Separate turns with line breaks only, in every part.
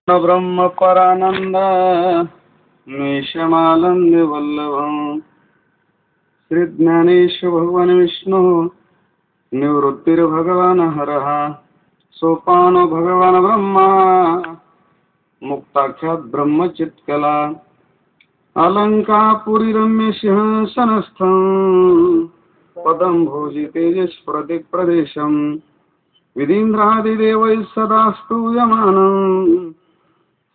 ब्रह्म परानंद मेषमालंद वल्लभं श्री ज्ञानेश्वर भगवान विष्णु निवृत्तिर्भगवान हरः सोपानो भगवान ब्रह्मा मुक्ताख्यात ब्रह्मचित्कला अलंकापुरी रम्य सिंहासनस्थं पदं भोजि तेजस्प्रदिक् प्रदेशं विदीन्द्रादिदेवैः सदा स्तूयमानं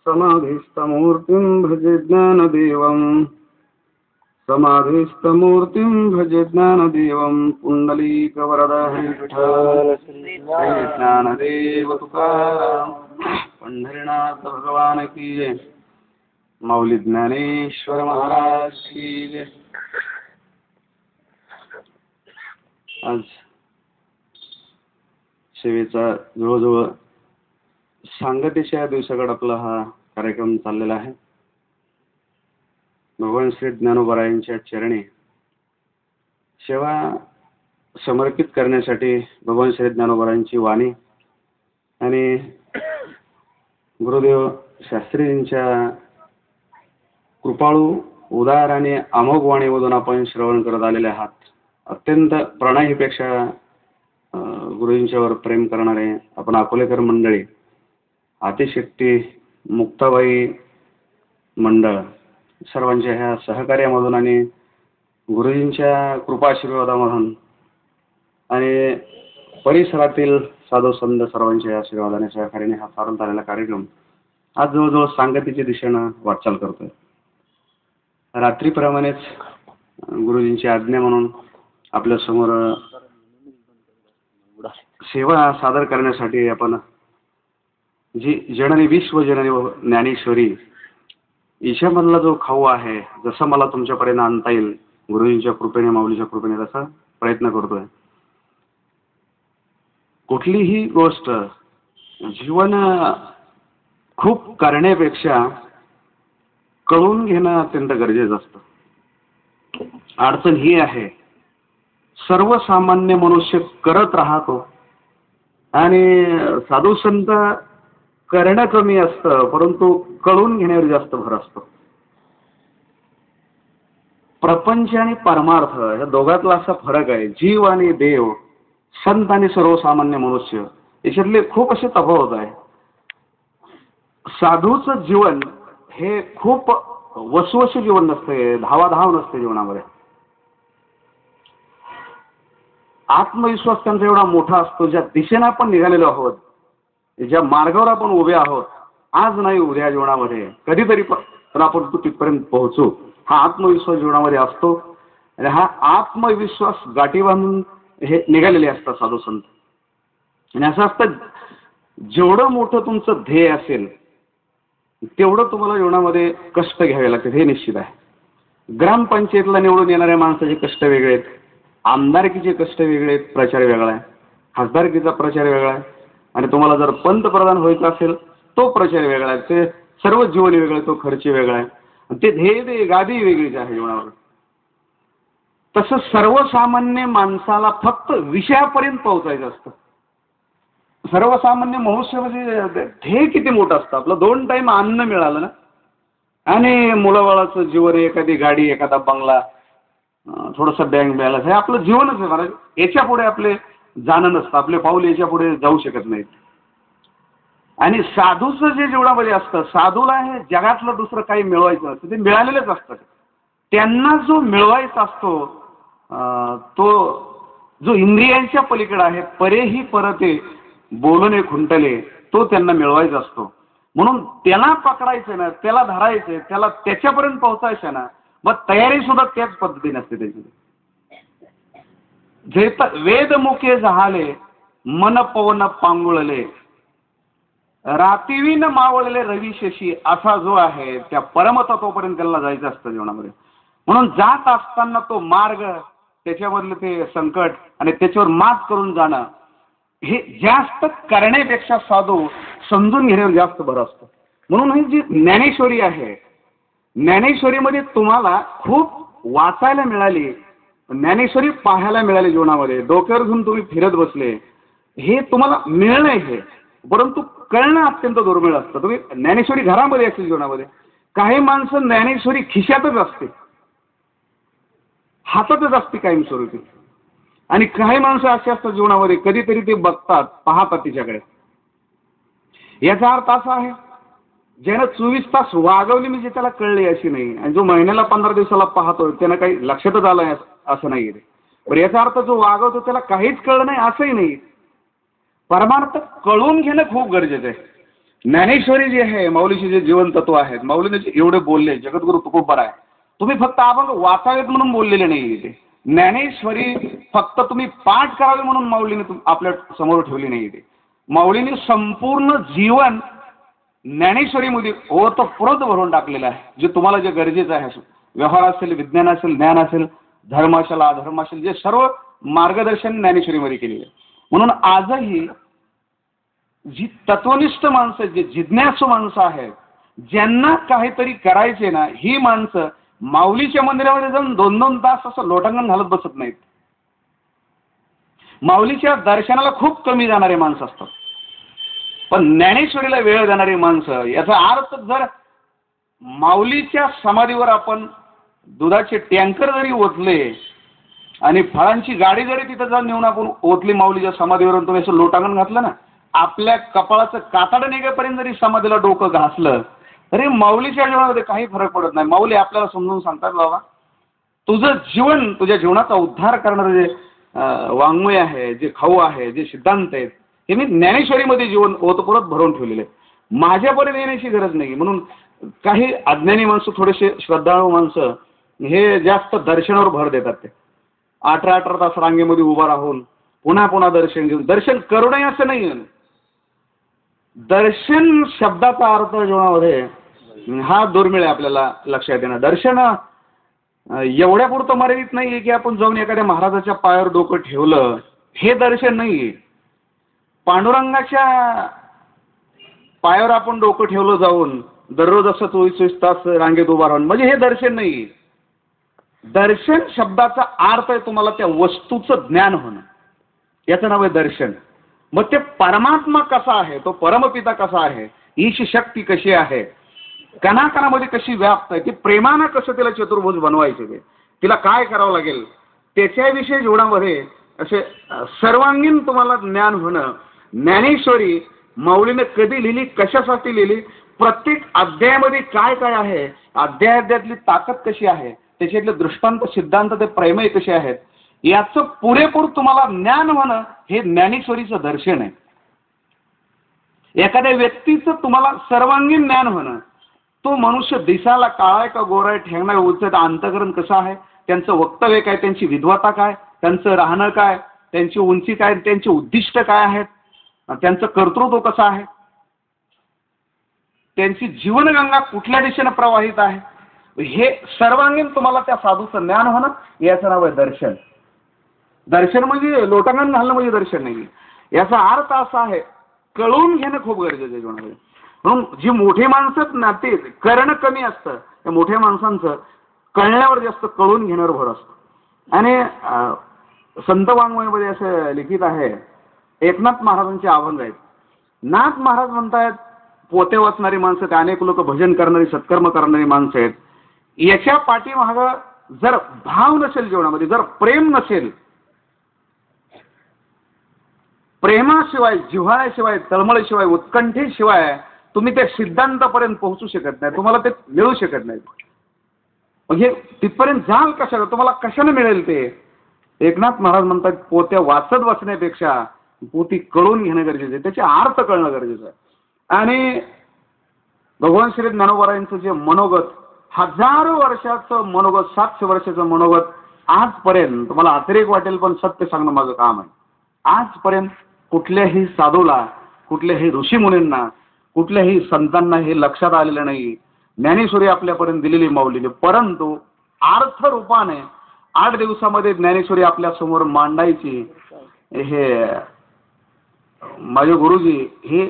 समाधिस्थमूर्तिं भजे ज्ञानदेवं भजे ज्ञानदेवं पुण्डलीकवरदः विठ्ठल श्री ज्ञानदेव तुकाराम पंढरीनाथ भगवान की जय। माऊली ज्ञानेश्वर महाराज की जय। आज सेवेचा जवळजवळ सांगतेच्या दिवसाकडे आपला हा कार्यक्रम चाललेला आहे। भगवान श्री ज्ञानोबरायांच्या चरणी सेवा समर्पित करण्यासाठी भगवान श्री ज्ञानोबरायांची वाणी आणि गुरुदेव शास्त्रीजींच्या कृपाळू उदार आणि अमोघ वाणीमधून आपण श्रवण करत आलेले आहात। अत्यंत प्रणाहीपेक्षा गुरुजींच्यावर प्रेम करणारे आपण अकोलेकर मंडळी, आतिशक्ती मुक्ताबाई मंडळ सर्वांच्या ह्या सहकार्यामधून आणि गुरुजींच्या कृपाशीर्वादामधून आणि परिसरातील साधू संत सर्वांच्या आशीर्वादाने सहकार्याने हा चालत आलेला कार्यक्रम आज जवळजवळ सांगतीच्या दिशेनं वाटचाल करतोय। रात्रीप्रमाणेच गुरुजींची आज्ञा म्हणून आपल्या समोर सेवा सादर करण्यासाठी आपण जी जननी विश्वजननी ज्ञानेश्वरी ईशामधला जो खाऊ आहे, जसं मला तुमच्यापर्यंत आणता येईल गुरुजींच्या कृपेने माऊलीच्या कृपेने तसा प्रयत्न करतोय। कुठलीही गोष्ट जीवन खूप करण्यापेक्षा कळून घेणं अत्यंत गरजेचं असतं। अडचण ही आहे, सर्वसामान्य मनुष्य करत राहतो आणि साधू संत करणं कमी असतं, परंतु कळून घेण्यावर जास्त भर असतो। प्रपंच आणि परमार्थ या दोघातला असा फरक आहे। जीव आणि देव, संत आणि सर्वसामान्य मनुष्य याच्यातले खूप असे तफावत आहे। साधूचं जीवन हे खूप वसवस जीवन नसते, धावाधाव नसते जीवनामध्ये। आत्मविश्वास त्यांचा एवढा मोठा असतो, ज्या दिशेने आपण निघालेलो आहोत, ज्या मार्गावर आपण उभे आहोत, आज नाही उद्या जीवनामध्ये कधीतरी पण आपण तिथपर्यंत पोहोचू, हा आत्मविश्वास जीवनामध्ये असतो। आणि हा आत्मविश्वास गाठी बांधून हे निघालेले असतात साधू संत। आणि असं असतं, जेवढं मोठं तुमचं ध्येय असेल तेवढं तुम्हाला जीवनामध्ये कष्ट घ्यावे लागतात, हे निश्चित आहे। ग्रामपंचायतला निवडून येणाऱ्या माणसाचे कष्ट वेगळे आहेत, आमदारकीचे कष्ट वेगळे आहेत, प्रचार वेगळा आहे, खासदारकीचा प्रचार वेगळा आहे, आणि तुम्हाला जर पंतप्रधान व्हायचं असेल तो प्रचार वेगळा आहे, ते सर्व जीवन वेगळं आहे, तो खर्च वेगळा आहे, ते ध्येय गादी वेगळीच आहे जीवनावर। तसं सर्वसामान्य माणसाला फक्त विषयापर्यंत पोहोचायचं असतं। सर्वसामान्य मनुष्य म्हणजे ध्येय किती मोठं असतं, आपलं 2 टाइम अन्न मिळालं ना, आणि मुलाबाळाचं जीवन, एखादी गाडी, एखादा बंगला, थोडंसं बँक बॅलन्स, हे आपलं जीवनच आहे महाराज। याच्या पुढे आपले जाणं नसतं, आपले पाऊल याच्या पुढे जाऊ शकत नाहीत। आणि साधूचं जे जीवनामध्ये असतं, साधूला हे जगातलं दुसरं काही मिळवायचं असतं, ते मिळालेलंच असतं। त्यांना जो मिळवायचा असतो तो जो इंद्रियांच्या पलीकडे आहे, परेही परते बोलणे खुंटले, तो त्यांना मिळवायचा असतो। म्हणून त्याला पकडायचं ना, त्याला धरायचं, त्याला त्याच्यापर्यंत पोहोचायचं ना, मग तयारी सुद्धा त्याच पद्धतीने असते त्याची। जे वेदमुखे झाले मन पवन पांगुळले, रातिवीन मावळले रवी शशी, असा जो आहे त्या परमतत्वापर्यंत त्याला जायचं असतं जीवनामध्ये। म्हणून जात असताना तो मार्ग, त्याच्यामधलं ते संकट आणि त्याच्यावर मात करून जाणं, हे जास्त करण्यापेक्षा साधू समजून घेण्यावर जास्त भर असतो। म्हणून ही जी ज्ञानेश्वरी आहे, ज्ञानेश्वरीमध्ये तुम्हाला खूप वाचायला मिळाली, ज्ञानेश्वरी पाहायला मिळाली जीवनामध्ये, डोक्यावर घेऊन तुम्ही फिरत बसले, हे तुम्हाला मिळणं आहे, परंतु कळणं अत्यंत दुर्मिळ असतं. तुम्ही ज्ञानेश्वरी घरामध्ये असेल जीवनामध्ये, काही माणसं ज्ञानेश्वरी खिशातच असते, हातातच असते कायमस्वरूपी, आणि काही माणसं अशी असतात जीवनामध्ये कधीतरी ते बघतात, पाहतात तिच्याकडे. याचा अर्थ असा आहे, ज्यानं 24 तास वागवली म्हणजे त्याला कळले अशी नाही, आणि जो महिन्याला 15 दिवसाला पाहतो त्यानं काही लक्षातच आलं असं नाही. पण याचा अर्थ जो वागवतो त्याला काहीच कळलं नाही असंही नाही. परमार्थ कळून घेणं खूप गरजेचं आहे. ज्ञानेश्वरी जी आहे, माऊलीचे जे जीवन तत्व आहेत, माऊलीने जे एवढे बोलले, जगद्गुरु तुकोबराय, तुम्ही फक्त अभंग वाचावेत म्हणून बोललेले नाही. ते ज्ञानेश्वरी फक्त तुम्ही पाठ करावे म्हणून माऊलीने आपल्या समोर ठेवली नाही. ते माऊलीने संपूर्ण जीवन ज्ञानेश्वरीमध्ये ओतप्रोत भरून टाकलेलं आहे. जे तुम्हाला जे गरजेचं आहे, व्यवहार असेल, विज्ञान असेल, ज्ञान असेल, धर्म असेल, अधर्म असेल, जे सर्व मार्गदर्शन ज्ञानेश्वरीमध्ये केलेलं आहे. म्हणून आजही जी तत्वनिष्ठ माणसं, जे जिज्ञासू माणसं आहेत, ज्यांना काहीतरी करायचे ना, ही माणसं माऊलीच्या मंदिरामध्ये जाऊन 2-2 तास असं लोटांगण घालत बसत नाहीत. माऊलीच्या दर्शनाला खूप कमी जाणारे माणसं असतात, पण ज्ञानेश्वरीला वेळ देणारी माणसं. याचा अर्थ, जर माऊलीच्या समाधीवर आपण दुधाचे टँकर जरी ओतले आणि फळांची गाडी जरी तिथं जाऊन नेऊन आपण ओतली माऊलीच्या समाधीवरून, तुम्ही असं लोटांगण घातलं ना, आपल्या कपाळाचं कातडं निघेपर्यंत जरी समाधीला डोकं घासलं तरी माऊलीच्या जीवनामध्ये काही फरक पडत नाही. माऊली आपल्याला समजून सांगतात, बाबा तुझं जीवन, तुझ्या जीवनाचा उद्धार करणारं जे वाङ्मय आहे, जे खाऊ आहे, जे सिद्धांत आहेत, हे मी ज्ञानेश्वरीमध्ये जीवन ओतप्रोत भरून ठेवलेले. माझ्यापर्यंत येण्याची गरज नाही. म्हणून काही अज्ञानी माणसं, थोडेसे श्रद्धाळू माणसं, हे जास्त दर्शनावर भर देतात. ते 18-18 तास रांगेमध्ये उभा राहून पुन्हा पुन्हा दर्शन घेऊन, दर्शन करू नये असं नाही. दर्शन शब्दाचा अर्थ जीवनामध्ये हा दुर्मिळ आहे, आपल्याला लक्षात येणं. दर्शन एवढ्या पुरतं मर्यादित नाही की आपण जाऊन एखाद्या महाराजाच्या पायावर डोकं ठेवलं, हे दर्शन नाही. पांडुरंगाच्या पायावर आपण डोकं ठेवलं जाऊन दररोज असं 24 तास रांगेत उभा राहून, म्हणजे हे दर्शन नाही. दर्शन शब्दाचा अर्थ आहे तुम्हाला त्या वस्तूचं ज्ञान होणं, याचं नाव आहे दर्शन. मग ते परमात्मा कसा आहे, तो परमपिता कसा आहे, ईश शक्ती कशी आहे, कणाकणामध्ये कशी व्याप्त आहे, ती प्रेमानं कसं तिला चतुर्भुज बनवायचे, ते तिला काय करावं लागेल, त्याच्याविषयी जीवनामध्ये असे सर्वांगीण तुम्हाला ज्ञान होणं. ज्ञानेश्वरी माऊलीने कधी लिहिली, कशासाठी लिहिली, प्रत्येक अध्यायामध्ये काय काय आहे, अध्यायातली ताकद कशी आहे, त्याच्यातले दृष्टांत, सिद्धांत, ते प्रमेय कसे आहेत, याचं पुरेपूर तुम्हाला ज्ञान होणं, हे ज्ञानेश्वरीचं दर्शन आहे. एखाद्या व्यक्तीचं तुम्हाला सर्वांगीण ज्ञान होणं, तो मनुष्य दिसायला काळा आहे का गोरा आहे, ठेंगणा उंच, अंतःकरण कसं आहे, त्यांचं वक्तव्य काय, त्यांची विद्वत्ता काय, त्यांचं राहणं काय, त्यांची उंची काय, त्यांचे उद्दिष्ट काय आहेत, त्यांचं कर्तृत्व कसं आहे, त्यांची जीवनगंगा कुठल्या दिशेनं प्रवाहित आहे, हे सर्वांगीण तुम्हाला त्या साधूचं ज्ञान होणं, याचं नाव आहे दर्शन. दर्शन म्हणजे लोटांगण घालणं म्हणजे दर्शन नाही. याचा अर्थ असा आहे, कळून घेणं खूप गरजेचं आहे जीवनामध्ये. म्हणून जी मोठी माणसं ना, ते करणं कमी असतं, त्या मोठ्या माणसांचं कळण्यावर जास्त, कळून घेण्यावर भर असतो. आणि संत वाङ्मयामध्ये असं लिखित आहे, एकनाथ महाराजांचे अभंग आहेत. नाथ महाराज म्हणतायत, पोते वाचणारी माणसं आहेत, अनेक लोक भजन करणारी, सत्कर्म करणारी माणसं आहेत. याच्या पाठीमागं जर भाव नसेल जीवनामध्ये, जर प्रेम नसेल, प्रेमाशिवाय, जिव्हाळ्याशिवाय, तळमळीशिवाय, उत्कंठेशिवाय तुम्ही त्या सिद्धांतापर्यंत पोहोचू शकत नाही, तुम्हाला ते मिळू शकत नाही. म्हणजे तिथपर्यंत जाल कशाला, तुम्हाला कशाने मिळेल ते. एकनाथ महाराज म्हणतात, पोत्या वाचत बसण्यापेक्षा पोती कळून घेणं गरजेचं आहे, त्याचे अर्थ कळणं गरजेचं आहे. आणि भगवान श्री ज्ञानोबारायांचं जे मनोगत, हजारो वर्षाचं मनोगत, 700 वर्षाचं मनोगत, आजपर्यंत तुम्हाला अतिरेक वाटेल पण सत्य सांगणं माझं काम आहे. आजपर्यंत कुठल्याही साधूला, कुठल्याही ऋषीमुनींना, कुठल्याही संतांना हे लक्षात आलेलं नाही, ज्ञानेश्वरी आपल्यापर्यंत दिलेली माऊलीने. परंतु अर्थ रूपाने 8 दिवसामध्ये ज्ञानेश्वरी आपल्या समोर मांडायची, हे माझे गुरुजी हे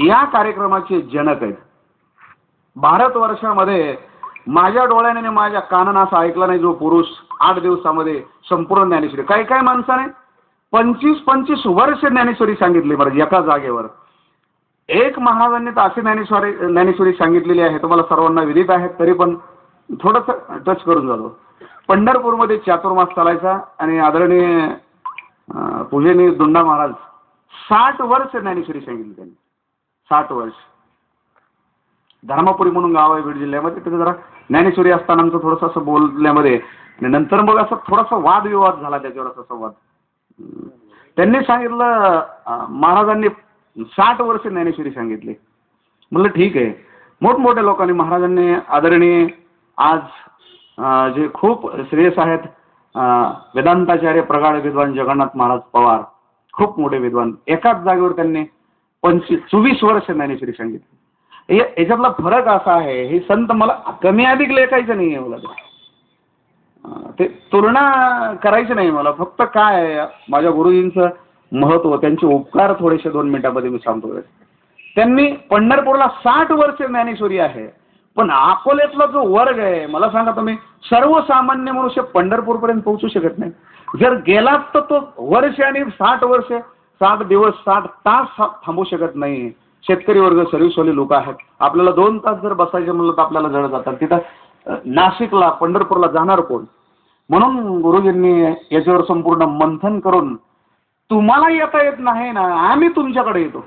या कार्यक्रमाचे जनक आहेत. भारतवर्षामध्ये माझ्या डोळ्याने आणि माझ्या कानानं असं ऐकलं नाही जो पुरुष 8 दिवसामध्ये संपूर्ण ज्ञानेश्वरी. काही काही माणसाने 25-25 वर्ष ज्ञानेश्वरी सांगितली बरं एका जागेवर. एक महाराजांनी तर अशी ज्ञानेश्वरी सांगितलेली आहे, तुम्हाला सर्वांना विदित आहे, तरी पण थोडंसं टच करून जातो. पंढरपूरमध्ये चातुर्मास चालायचा आणि आदरणीय पूजनीय दुंडा महाराज 60 वर्ष ज्ञानेश्वरी सांगितली त्यांनी. 60 वर्ष. धर्मापुरी म्हणून गाव आहे बीड जिल्ह्यामध्ये, तिथे जरा ज्ञानेश्वरी असताना आमचं थोडंसं असं बोलण्यामध्ये आणि नंतर मग असं थोडासा वादविवाद झाला त्याच्यावर, असा संवाद. त्यांनी सांगितलं महाराजांनी 60 वर्ष ज्ञानेश्वरी सांगितली. म्हणलं ठीक आहे. मोठमोठ्या लोकांनी महाराजांनी आदरणीय आज जे खूप श्रेयस आहेत वेदांताचार्य प्रगाढ विद्वान जगन्नाथ महाराज पवार, खूप मोठे विद्वान, एकाच जागेवर त्यांनी 24 वर्ष ज्ञानेश्वरी सांगितली. याच्यातला फरक असा आहे, हे संत मला कमी अधिक लेखायचं नाही आहे, मला ते तुलना करायची नाही मला. फक्त काय आहे, माझ्या गुरुजींचं महत्त्व, त्यांचे उपकार थोडेसे 2 मिनिटांमध्ये मी सांगतो. त्यांनी पंढरपूरला 60 वर्ष ज्ञानेश्वरी आहे, पण अकोल्यातला जो वर्ग आहे, मला सांगा तुम्ही, सर्वसामान्य मनुष्य पंढरपूरपर्यंत पोहोचू शकत नाही. जर गेलात तर तो वर्ष आणि 60 वर्ष, 60 दिवस, 60 तास थांबू शकत नाही. शेतकरी वर्ग, सर्व्हिसवाले लोक आहेत. आपल्याला 2 तास जर बसायचं म्हणलं तर आपल्याला जड जातात. तिथं नाशिकला, पंढरपूरला जाणार कोण? म्हणून गुरुजींनी याच्यावर संपूर्ण मंथन करून, तुम्हाला येता येत नाही ना, आम्ही तुमच्याकडे येतो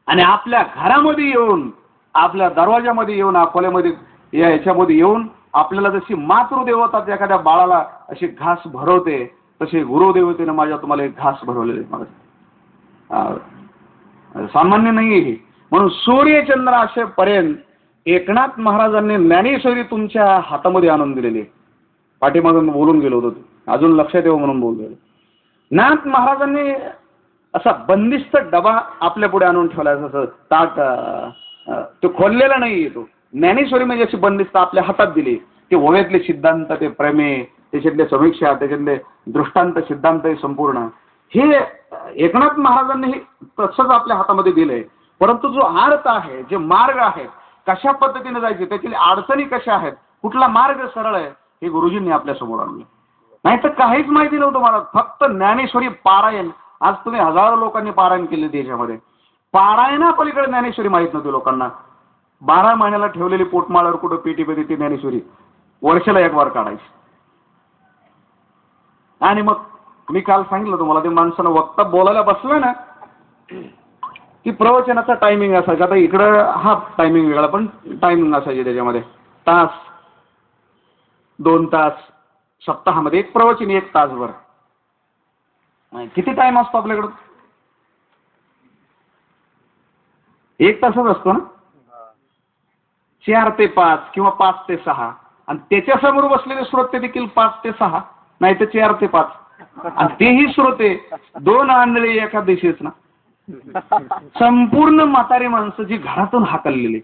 आणि आपल्या घरामध्ये येऊन, आपल्या दरवाजामध्ये येऊन, अकोल्यामध्ये याच्यामध्ये येऊन आपल्याला जशी मातृदेवता एखाद्या बाळाला अशी घास भरवते, तशी गुरुदेवतेनं माझ्या तुम्हाला एक घास भरवलेली मला. सामान्य नाही आहे. म्हणून सूर्यचंद्र असेपर्यंत एकनाथ महाराजांनी ज्ञानेश्वरी तुमच्या हातामध्ये आणून दिलेली आहे. पाठीमागून बोलून गेलो होतो, अजून लक्षात येऊ म्हणून बोललो. नाथ महाराजांनी असा बंदिस्त डबा आपल्या पुढे आणून ठेवला, जसं ताट तो खोललेला नाही येतो. ज्ञानेश्वरी म्हणजे अशी बंदिस्त आपल्या हातात दिली. ते ओव्यातले सिद्धांत, ते प्रमेय, त्याच्यातले समीक्षा, त्याच्यातले दृष्टांत सिद्धांत, हे संपूर्ण हे एकनाथ महाराजांनी तसंच आपल्या हातामध्ये दिलंय. परंतु जो अर्थ आहे, जे मार्ग आहेत, कशा पद्धतीने जायचे, त्यातील अडचणी कशा आहेत, कुठला मार्ग सरळ आहे, हे गुरुजींनी आपल्या समोर आणलं. नाही तर काहीच माहिती नव्हतं मला. फक्त ज्ञानेश्वरी पारायण, आज तुम्ही हजारो लोकांनी पारायण केले देशामध्ये, पारायणा पलीकडे ज्ञानेश्वरी माहीत नव्हती लोकांना. 12 महिन्याला ठेवलेली पोटमाळावर कुठं पेटीमध्ये ती ज्ञानेश्वरी वर्षाला 1 वार काढायची. आणि मग मी काल सांगितलं तुम्हाला, ते माणसानं वक्ता बोलायला बसलं ना की प्रवचनाचा टायमिंग असायचा. आता इकडं हा टायमिंग वेगळा, पण टायमिंग असायचे त्याच्यामध्ये. तास, 2 तास, सप्ताहामध्ये 1 प्रवचन, 1 तासभर. किती टाइम असतो आपल्याकडं? 1 तासच असतो ना. 4 ते 5 किंवा 5 ते 6, आणि त्याच्यासमोर बसलेले श्रोते देखील 5 ते 6, नाही तर 4 ते 5, आणि तेही श्रोते 2 आंधळे एका दिशेच ना. संपूर्ण म्हातारी माणसं जी घरातून हाकललेली,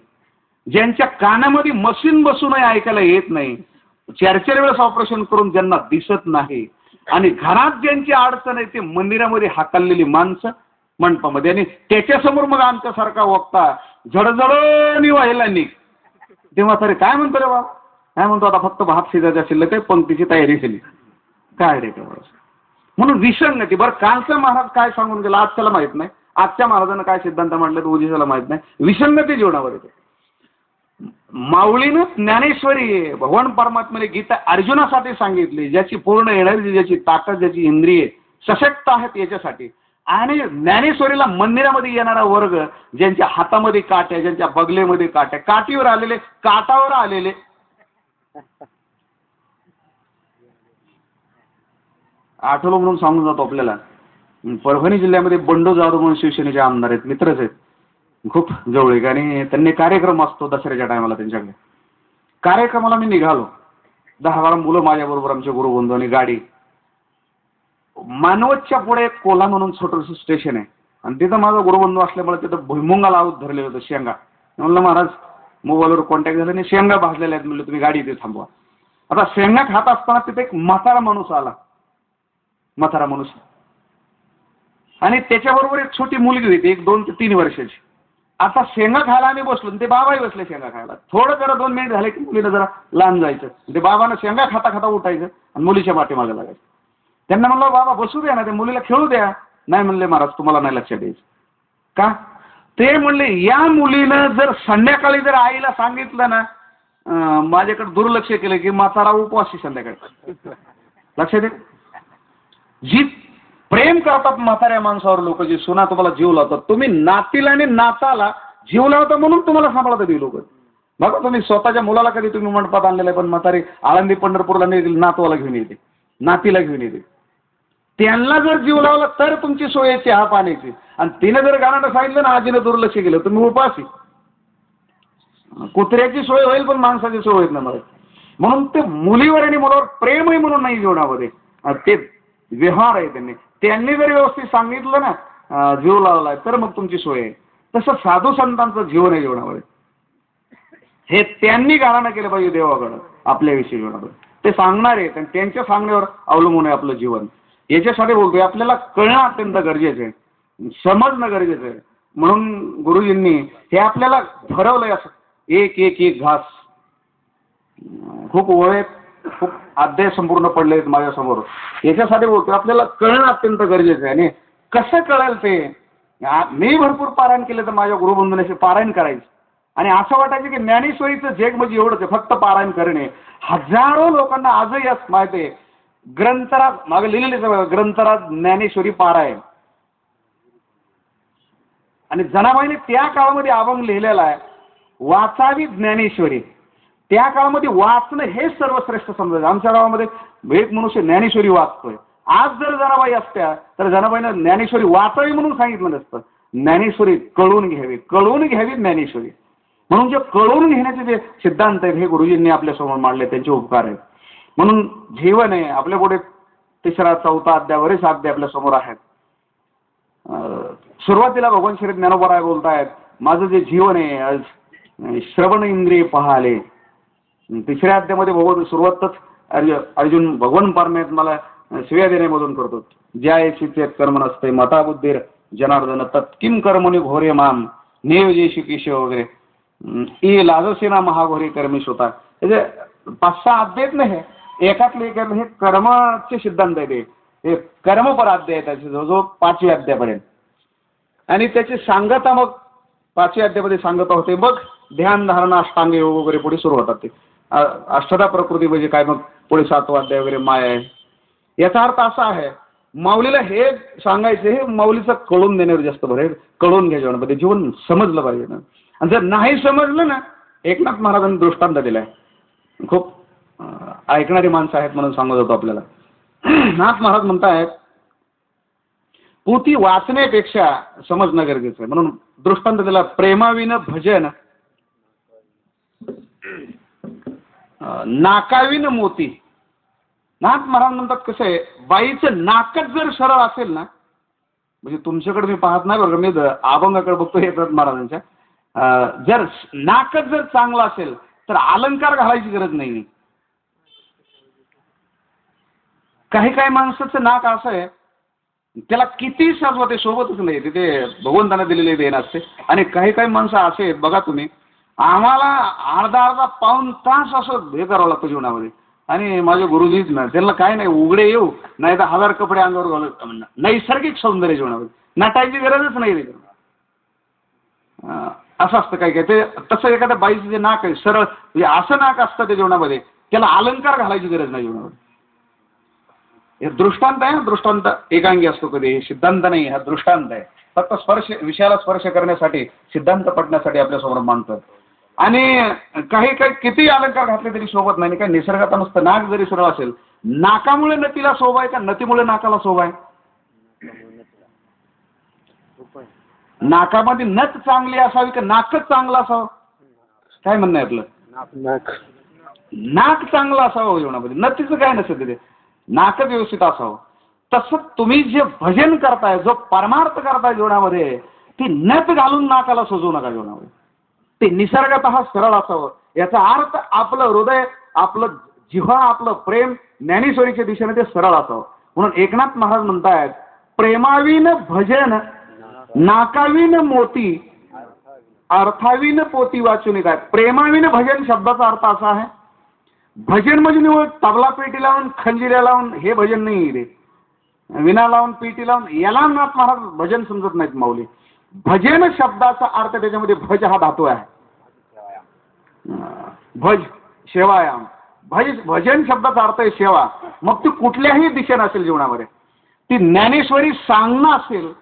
ज्यांच्या कानामध्ये मशीन बसूनही ऐकायला येत नाही, 4 वेळेस ऑपरेशन करून ज्यांना दिसत नाही, आणि घरात ज्यांची अडचण आहे ते मंदिरामध्ये हाकललेली माणसं मंडपामध्ये, आणि त्याच्यासमोर मग आमच्यासारखा वक्ता झडझडणी व्हायला निघ. तेव्हा तरी काय म्हणतो रे बाबा? काय म्हणतो, आता फक्त भात शिजायचा शिल्लक आहे, पंक्तीची तयारी केली. काय रे म्हणून विसंगती. बरं, कालचा महाराज काय सांगून गेला आजच्याला माहित नाही, आजच्या महाराजांना काय सिद्धांत मांडले तर उद्याच्याला माहित नाही. विसंगती जीवनावर येते. माऊलीनं ज्ञानेश्वरी, भगवान परमात्म्याने गीता अर्जुनासाठी सांगितली, ज्याची पूर्ण एनर्जी, ज्याची ताकद, ज्याची इंद्रिये सशक्त आहेत याच्यासाठी. आणि ज्ञानेश्वरीला मंदिरामध्ये येणारा वर्ग, ज्यांच्या हातामध्ये काट्या, ज्यांच्या बगलेमध्ये काट्या, काठीवर आलेले, काटावर आलेले, आठवलं म्हणून सांगून जातो आपल्याला. परभणी जिल्ह्यामध्ये बंडू जाधव म्हणून शिवसेनेचे आमदार आहेत, मित्रच आहेत, खूप जवळीक, आणि त्यांनी कार्यक्रम असतो दसऱ्याच्या टायमाला त्यांच्याकडे. कार्यक्रमाला मी निघालो, 10-12 मुलं माझ्याबरोबर, आमचे गुरुबंधू, आणि गाडी. मानवतच्या पुढे एक कोल्हा म्हणून छोटंसं स्टेशन आहे, आणि तिथं माझा गुरुबंधू असल्यामुळे तिथं भुईमुंगा लावत धरले होतं, शेंगा. म्हणलं महाराज, मोबाईलवर कॉन्टॅक्ट झाला आणि शेंगा भाजलेल्या आहेत, म्हणलं तुम्ही गाडी इथे थांबवा. आता शेंगा खात असताना तिथे एक म्हातारा माणूस आला, म्हातारा माणूस, आणि त्याच्याबरोबर एक छोटी मुलगी होती, 1, 2 ते 3 वर्षाची. आता शेंगा खायला आम्ही बसलो, ते बाबाही बसले शेंगा खायला. थोडं जरा 2 मिनिट झाले की मुलीला जरा लहान जायचं, ते बाबानं शेंगा खाता खाता उठायचं आणि मुलीच्या पाठीमागे लागायचं. त्यांना म्हणलं बाबा बसू द्या ना, त्या मुलीला खेळू द्या. नाही म्हणले महाराज, तुम्हाला नाही लक्षात द्यायचं. का? ते म्हणले या मुलीनं जर संध्याकाळी जर आईला सांगितलं ना माझ्याकडे दुर्लक्ष केलं की म्हातारा उपवासी संध्याकाळी. लक्षात येईल. जी प्रेम करतात म्हाताऱ्या माणसावर लोक, जी सुना तुम्हाला जीव लावतात, तुम्ही नातीला आणि नाताला जीव लावता म्हणून तुम्हाला सांभाळतात ही लोक. बघा तुम्ही स्वतःच्या मुलाला कधी तुम्ही मंडपात आणलेलं आहे, पण म्हातारी आळंदी पंढरपूरला नाही नातवाला घेऊन येते, नातीला घेऊन येते. त्यांना जर जीव लावला तर तुमची सोय आहे चहा पाण्याची. आणि तिने जर गाणं सांगितलं ना आजीनं दुर्लक्ष केलं तुम्ही उपासी. कुत्र्याची सोय होईल पण माणसाची सोय होईल ना मला. म्हणून ते मुलीवर आणि मुलावर प्रेम आहे म्हणून नाही जीवनामध्ये, ते व्यवहार आहे. त्यांनी जर व्यवस्थित सांगितलं ना जीव लावलाय तर मग तुमची सोय आहे. तसं साधू संतांचं जीवन आहे जीवनामध्ये. हे त्यांनी गाणं केलं पाहिजे देवाकडं आपल्याविषयी जीवनामध्ये. ते सांगणार आहेत आणि त्यांच्या सांगण्यावर अवलंबून आहे आपलं जीवन. याच्यासाठी बोलतोय आपल्याला कळणं अत्यंत गरजेचं आहे, समजणं गरजेचं आहे. म्हणून गुरुजींनी हे आपल्याला ठरवलंय असं एक एक एक घास. खूप ओळे खूप अध्याय संपूर्ण पडले आहेत माझ्यासमोर. याच्यासाठी बोलतोय आपल्याला कळणं अत्यंत गरजेचं आहे. आणि कसं कळेल ते मी भरपूर पारायण केलं तर माझ्या गुरुबंधूंशी पारायण करायचं आणि असं वाटायचं की ज्ञानेश्वरीचं जग म्हणजे एवढंच आहे फक्त पारायण करणे. हजारो लोकांना आजही असं माहिती आहे ग्रंथराज मागे लिहिलेले ग्रंथराज ज्ञानेश्वरी पारायण. आणि जनाबाईने त्या काळामध्ये अभंग लिहिलेला आहे वाचावी ज्ञानेश्वरी. त्या काळामध्ये वाचणं हे सर्वश्रेष्ठ समजायचं. आमच्या गावामध्ये एक मनुष्य ज्ञानेश्वरी वाचतोय. आज जर जनाबाई असत्या तर जनाबाईनं ज्ञानेश्वरी वाचावी म्हणून सांगितलं नसतं. ज्ञानेश्वरी कळून घ्यावी ज्ञानेश्वरी. म्हणून जे कळून घेण्याचे जे सिद्धांत आहेत हे गुरुजींनी आपल्यासमोर मांडले, त्यांचे उपकार आहेत. म्हणून जीवन आहे आपल्या पुढे 3रा 4था अध्याय बरेच अध्याय आपल्या समोर आहेत. सुरुवातीला भगवान श्री ज्ञानोबा बोलतायत माझं जे जीवन आहे श्रवण इंद्रिय पाहाले. 3ऱ्या अध्यायामध्ये भगवान सुरुवातच अर्जुन भगवान परमात्म्याला शिव्या देण्यामधून करतो. ज्यायसी चेत कर्म नसते मता बुद्धीर जनार्दन तत्किम कर्मणी घोरे माम नियोजेशी केशव वगैरे ई लाजसेना महाघोरी कर्मेश होता. म्हणजे 5-6 अध्याय नाही एकातले एक हे कर्माचे सिद्धांत आहे. ते कर्मपर अध्याय आहे त्याचे जवळजवळ 5वे अध्यायापर्यंत. आणि त्याची सांगता मग 5व्या अध्यायामध्ये सांगता होते. मग ध्यान धारणा अष्टांग योग वगैरे पुढे सुरू होतात. ते अष्टधा प्रकृती म्हणजे काय मग पुढे 7वा अध्याय वगैरे माया आहे. याचा अर्थ असा आहे माऊलीला हे सांगायचं हे माऊलीचं कळून देण्यावर जास्त भर आहे. कळून घ्या जीवनामध्ये जीवन समजलं पाहिजे ना. आणि जर नाही समजलं ना एकनाथ महाराजांनी दृष्टांत दिलाय. खूप ऐकणारी माणसं आहेत म्हणून सांगत होतो आपल्याला. नाथ महाराज म्हणतायत पोथी वाचण्यापेक्षा समजणं गरजेचं आहे. म्हणून दृष्टांत दिला प्रेमाविन भजन नाकाविन मोती. नाथ महाराज म्हणतात कसं आहे बाईचं नाकच जर सरळ असेल ना म्हणजे तुमच्याकडे मी पाहत नाही बरं मी अभंगाकडे बघतो येतात महाराजांच्या. जर नाकच जर चांगलं असेल तर अलंकार घालायची गरज नाही. काही माणसाचं नाक असं आहे त्याला किती सजवा ते सोबतच नाही तिथे भगवंताने दिलेले देण असते. आणि काही माणसं असे आहेत बघा तुम्ही आम्हाला अर्धा पाऊण तास असं हे करावं लागतं जीवनामध्ये. आणि माझे गुरुजीच ना त्यांना काय नाही उघडे येऊ नाही तर 1000 कपडे अंगावर घालत नैसर्गिक सौंदर्य जीवनामध्ये नटायची गरजच नाही. असं असतं काय ते तसं एखाद्या बाईचं जे नाक आहे सरळ म्हणजे असं नाक असतं त्या जीवनामध्ये त्याला अलंकार घालायची गरज नाही जीवनामध्ये. हे दृष्टांत आहे. दृष्टांत एकांगी असतो कधी सिद्धांत नाही हा दृष्टांत आहे. फक्त विषयाला स्पर्श करण्यासाठी सिद्धांत पटण्यासाठी आपल्यासमोर मांडतात. आणि काही किती अलंकार घातले तरी शोभत नाही. काय निसर्गात नुसतं नाक जरी सरळ असेल नाकामुळे नतीला शोभा आहे का नतीमुळे नाकाला शोभा आहे. नाकामध्ये नथ चांगली असावी का नाकच चांगलं असावं काय म्हणणं आहे आपलं. नाक चांगलं असावं जीवनामध्ये नतीचं काय नसेल तिथे नाकच व्यवस्थित असावं. तसं तुम्ही जे भजन करताय जो परमार्थ करताय जीवनामध्ये ती नथ घालून नाकाला सजवू नका जीवनामध्ये. ते निसर्गतः सरळ असावं. याचा अर्थ आपलं हृदय आपलं जिव्हा आपलं प्रेम ज्ञानेश्वरीच्या दिशेने ते सरळ असावं. म्हणून एकनाथ महाराज म्हणतायत प्रेमाविन भजन नाकाविन मोती अर्थाविन पोती वाचून. काय प्रेमाविन भजन शब्दाचा अर्थ असा आहे भजन म्हणजे निवड तबला पेटी लावून खंजिऱ्या लावून हे भजन नाही रे. विना लावून पेटी लावून याला नाथ महाराज भजन समजत नाहीत माऊली. भजन शब्दाचा अर्थ त्याच्यामध्ये भज हा धातू आहे. भज सेवायाम, भजन शब्दाचा अर्थ आहे सेवा. मग ती कुठल्याही दिशेने असेल जीवनामध्ये, ती ज्ञानेश्वरी सांगणं असेल,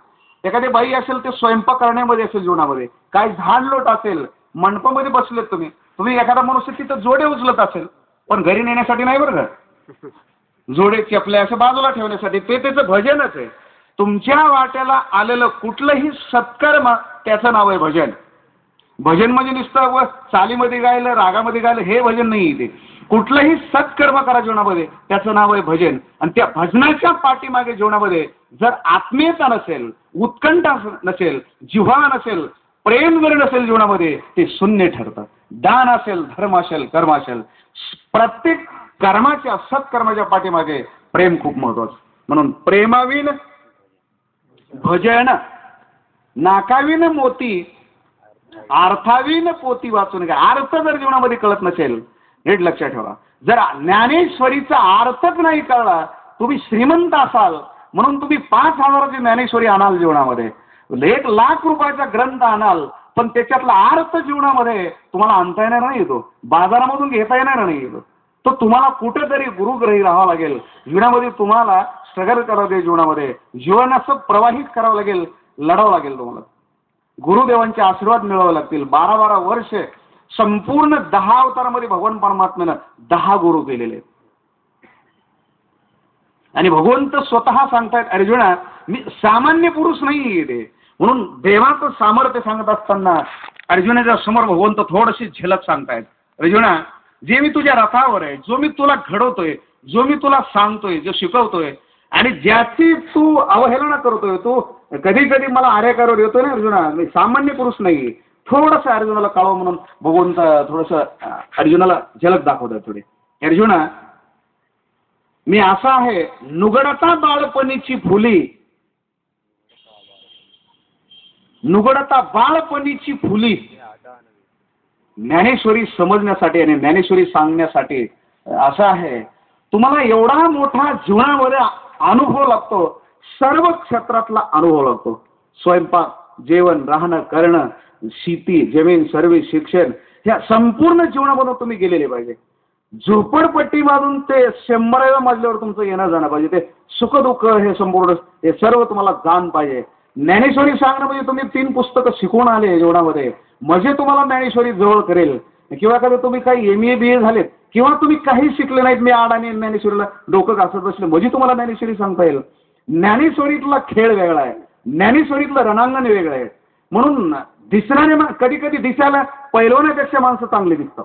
एखादी बाई असेल ते स्वयंपाक करण्यामध्ये असेल जीवनामध्ये, काय झाडलोट असेल, मंडपामध्ये बसलेत तुम्ही एखादा मनुष्य तिथं जोडे उचलत असेल, पण घरी नेण्यासाठी नाही बरं का, जोडे चपल्या असं बाजूला ठेवण्यासाठी, ते त्याचं भजनच आहे. तुमच्या वाट्याला आलेलं कुठलंही सत्कर्म त्याचं नाव आहे भजन. भजन म्हणजे नुसतं व चालीमध्ये गायलं, रागामध्ये गायलं हे भजन नाही. ते कुठलंही सत्कर्म करा जीवनामध्ये त्याचं नाव आहे भजन. आणि त्या भजनाच्या पाठीमागे जीवनामध्ये जर आत्मीयता नसेल, उत्कंठा नसेल, जिव्हाळा नसेल, प्रेम जर नसेल जीवनामध्ये, ते शून्य ठरतं. दान असेल, धर्म असेल, कर्म असेल, प्रत्येक कर्माच्या सत्कर्माच्या पाठीमागे प्रेम खूप महत्वाचं. म्हणून प्रेमाविन भजन, नाकाविन मोती, अर्थाविन पोती वाचून घ्या. अर्थ जर जीवनामध्ये कळत नसेल, नीट लक्षात ठेवा, जर ज्ञानेश्वरीचा अर्थच नाही कळला, तुम्ही श्रीमंत असाल म्हणून तुम्ही 5,000ची ज्ञानेश्वरी आणाल जीवनामध्ये, 1,00,000 रुपयाचा ग्रंथ आणाल, पण त्याच्यातला अर्थ जीवनामध्ये तुम्हाला आणता येणार नाही, तो बाजारामधून घेता येणार नाही. तो तुम्हाला कुठेतरी गुरुग्रही राहावं लागेल जीवनामध्ये, तुम्हाला स्ट्रगल करावं लागेल जीवनामध्ये, जीवन असं प्रवाहित करावं लागेल, लढावं लागेल तुम्हाला. गुरुदेवांचे आशीर्वाद मिळवावे लागतील. 12-12 वर्ष संपूर्ण 10 अवतारामध्ये भगवान परमात्म्यानं 10 गुरु केलेले आहेत. आणि भगवंत स्वतः सांगतायत, अर्जुना मी सामान्य पुरुष नाही ते. म्हणून देवाचं सामर्थ्य सांगत असताना अर्जुनाच्या समोर भगवंत थोडीशी झलक सांगतायत. अर्जुना, जे मी तुझ्या रथावर आहे, जो मी तुला घडवतोय, जो मी तुला सांगतोय, जो शिकवतोय, आणि ज्याची तू अवहेलना करतोय, तू कधी कधी मला आर्यकारावर येतोय ना अर्जुना, मी सामान्य पुरुष नाही. थोडंसं अर्जुनाला कळव म्हणून भगवंत थोडंसं अर्जुनाला झलक दाखवतात थोडी. अर्जुना, मी असा आहे, नुगडता बाळपणीची फुली, नुगडता बाळपणीची फुली. ज्ञानेश्वरी समजण्यासाठी आणि ज्ञानेश्वरी सांगण्यासाठी असं आहे, तुम्हाला एवढा मोठा जीवनामध्ये अनुभव लागतो, सर्व क्षेत्रातला अनुभव लागतो. स्वयंपाक, जेवण, राहणं, करणं, शेती, जमीन, सर्व्हिस, शिक्षण, ह्या संपूर्ण जीवनामधून तुम्ही गेलेले पाहिजे. झोपडपट्टीमधून ते 100व्या मजल्यावर तुमचं येणं जाणं पाहिजे. ते सुखदुःख हे संपूर्ण हे सर्व तुम्हाला जाण पाहिजे. ज्ञानेश्वरी सांगणं म्हणजे तुम्ही 3 पुस्तकं शिकून आले जीवनामध्ये, म्हणजे तुम्हाला ज्ञानेश्वरी जवळ करेल. किंवा कधी तुम्ही काही MA BA झालेत किंवा तुम्ही काही शिकले नाहीत, मी आडाने ज्ञानेश्वरीला डोकं घासत बसले, म्हणजे तुम्हाला ज्ञानेश्वरी सांगता येईल. ज्ञानेश्वरीतला खेळ वेगळा आहे, ज्ञानेश्वरीतलं रणांगण वेगळं आहे. म्हणून दिसणारे कधी कधी दिसायला पैलवानापेक्षा माणसं चांगली दिसतात,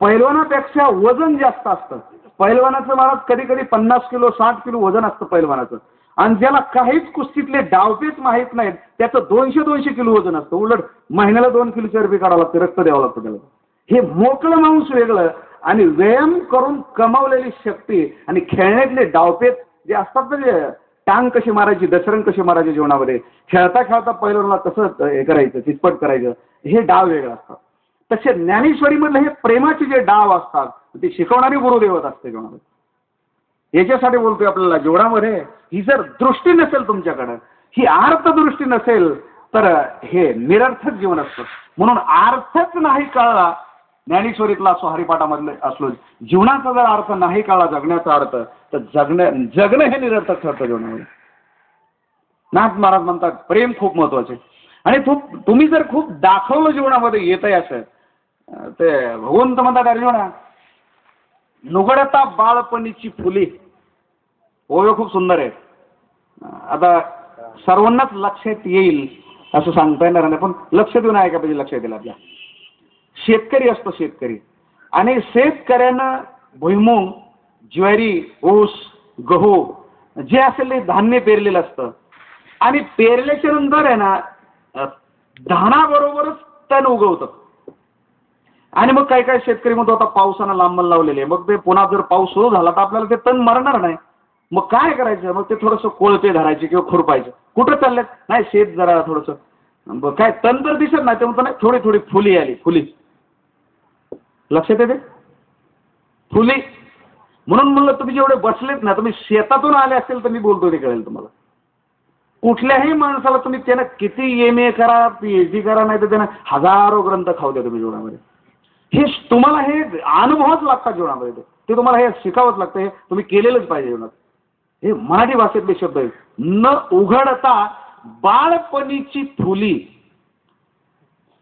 पैलवानापेक्षा वजन जास्त असतं. पैलवानाचं महाराज कधी कधी 50 किलो 60 किलो वजन असतं पैलवानाचं, आणि ज्याला काहीच कुस्तीतले डावपेच माहीत नाहीत त्याचं 200-200 किलो वजन असतं. उलट महिन्याला 2 किलो चरबी काढावं लागतं, रक्त द्यावं लागतं त्याला. हे मोकळं मांस वेगळं आणि व्यायाम करून कमावलेली शक्ती आणि खेळण्यातले डावपेच जे असतात ना, टांग कशी मारायची, दसरंग कशी मारायची जीवनामध्ये, खेळता खेळता पैलवानाला कसं हे करायचं, चितपट करायचं, हे डाव वेगळं असतात. तसे ज्ञानेश्वरीमधले हे प्रेमाचे जे डाव असतात ते शिकवणारी गुरुदेवत असते जीवनामध्ये. याच्यासाठी बोलतोय आपल्याला, जीवनामध्ये ही जर दृष्टी नसेल तुमच्याकडं, ही अर्थदृष्टी नसेल, तर हे निरर्थक जीवन असतं. म्हणून अर्थच नाही कळला, ज्ञानेश्वरीतला असो, हरिपाठामधले असलो, जीवनाचा जर अर्थ नाही कळला, जगण्याचा अर्थ, तर जगणं हे निरर्थक ठरतं जीवनामध्ये. नाथ महाराज म्हणतात प्रेम खूप महत्वाचे. आणि तुम्ही जर खूप दाखवलं जीवनामध्ये येतंय असं, ते भगवंत म्हणतात, अर्जुना नुगडता बाळपणीची फुली. ओवे खूप सुंदर आहे. आता सर्वांनाच लक्षात येईल असं सांगता येणार नाही, पण लक्ष देऊन ऐका पाहिजे, लक्षात येईल आपल्या. शेतकरी असतो, शेतकरी, आणि शेतकऱ्यानं भुईमुग, ज्वारी, ऊस, गहू जे असेल ते धान्य पेरलेलं असतं, आणि पेरल्याच्या नंतर आहे ना धानाबरोबरच तण उगवतं. आणि मग काही काही शेतकरी म्हणतो आता पावसानं लांबण लावलेले, मग ते पुन्हा जर पाऊस सुरू झाला तर आपल्याला ते तण मरणार नाही. मग काय करायचं, मग ते थोडंसं कोळपे धरायचे किंवा खुरपायचं. कुठं चाललेत, नाही शेत जरा थोडंसं काय तण तर दिसत नाही, ते म्हणतो नाही थोडी थोडी फुली आली, फुली. लक्षात येते, फुली. म्हणून म्हणलं तुम्ही जेवढे बसलेत ना, तुम्ही शेतातून आले असेल तर मी बोलतो ते कळेल तुम्हाला. कुठल्याही माणसाला तुम्ही त्यानं किती MA करा, PhD करा, नाही तर त्यानं हजारो ग्रंथ खाऊ द्या तुम्ही जीवनामध्ये, हे तुम्हाला हे अनुभवच लागतात जीवनामध्ये, ते तुम्हाला हे शिकावंच लागतं, हे तुम्ही केलेलंच पाहिजे जीवनात. हे मराठी भाषेतले शब्द आहेत. न उघडता बाळपणीची फुली.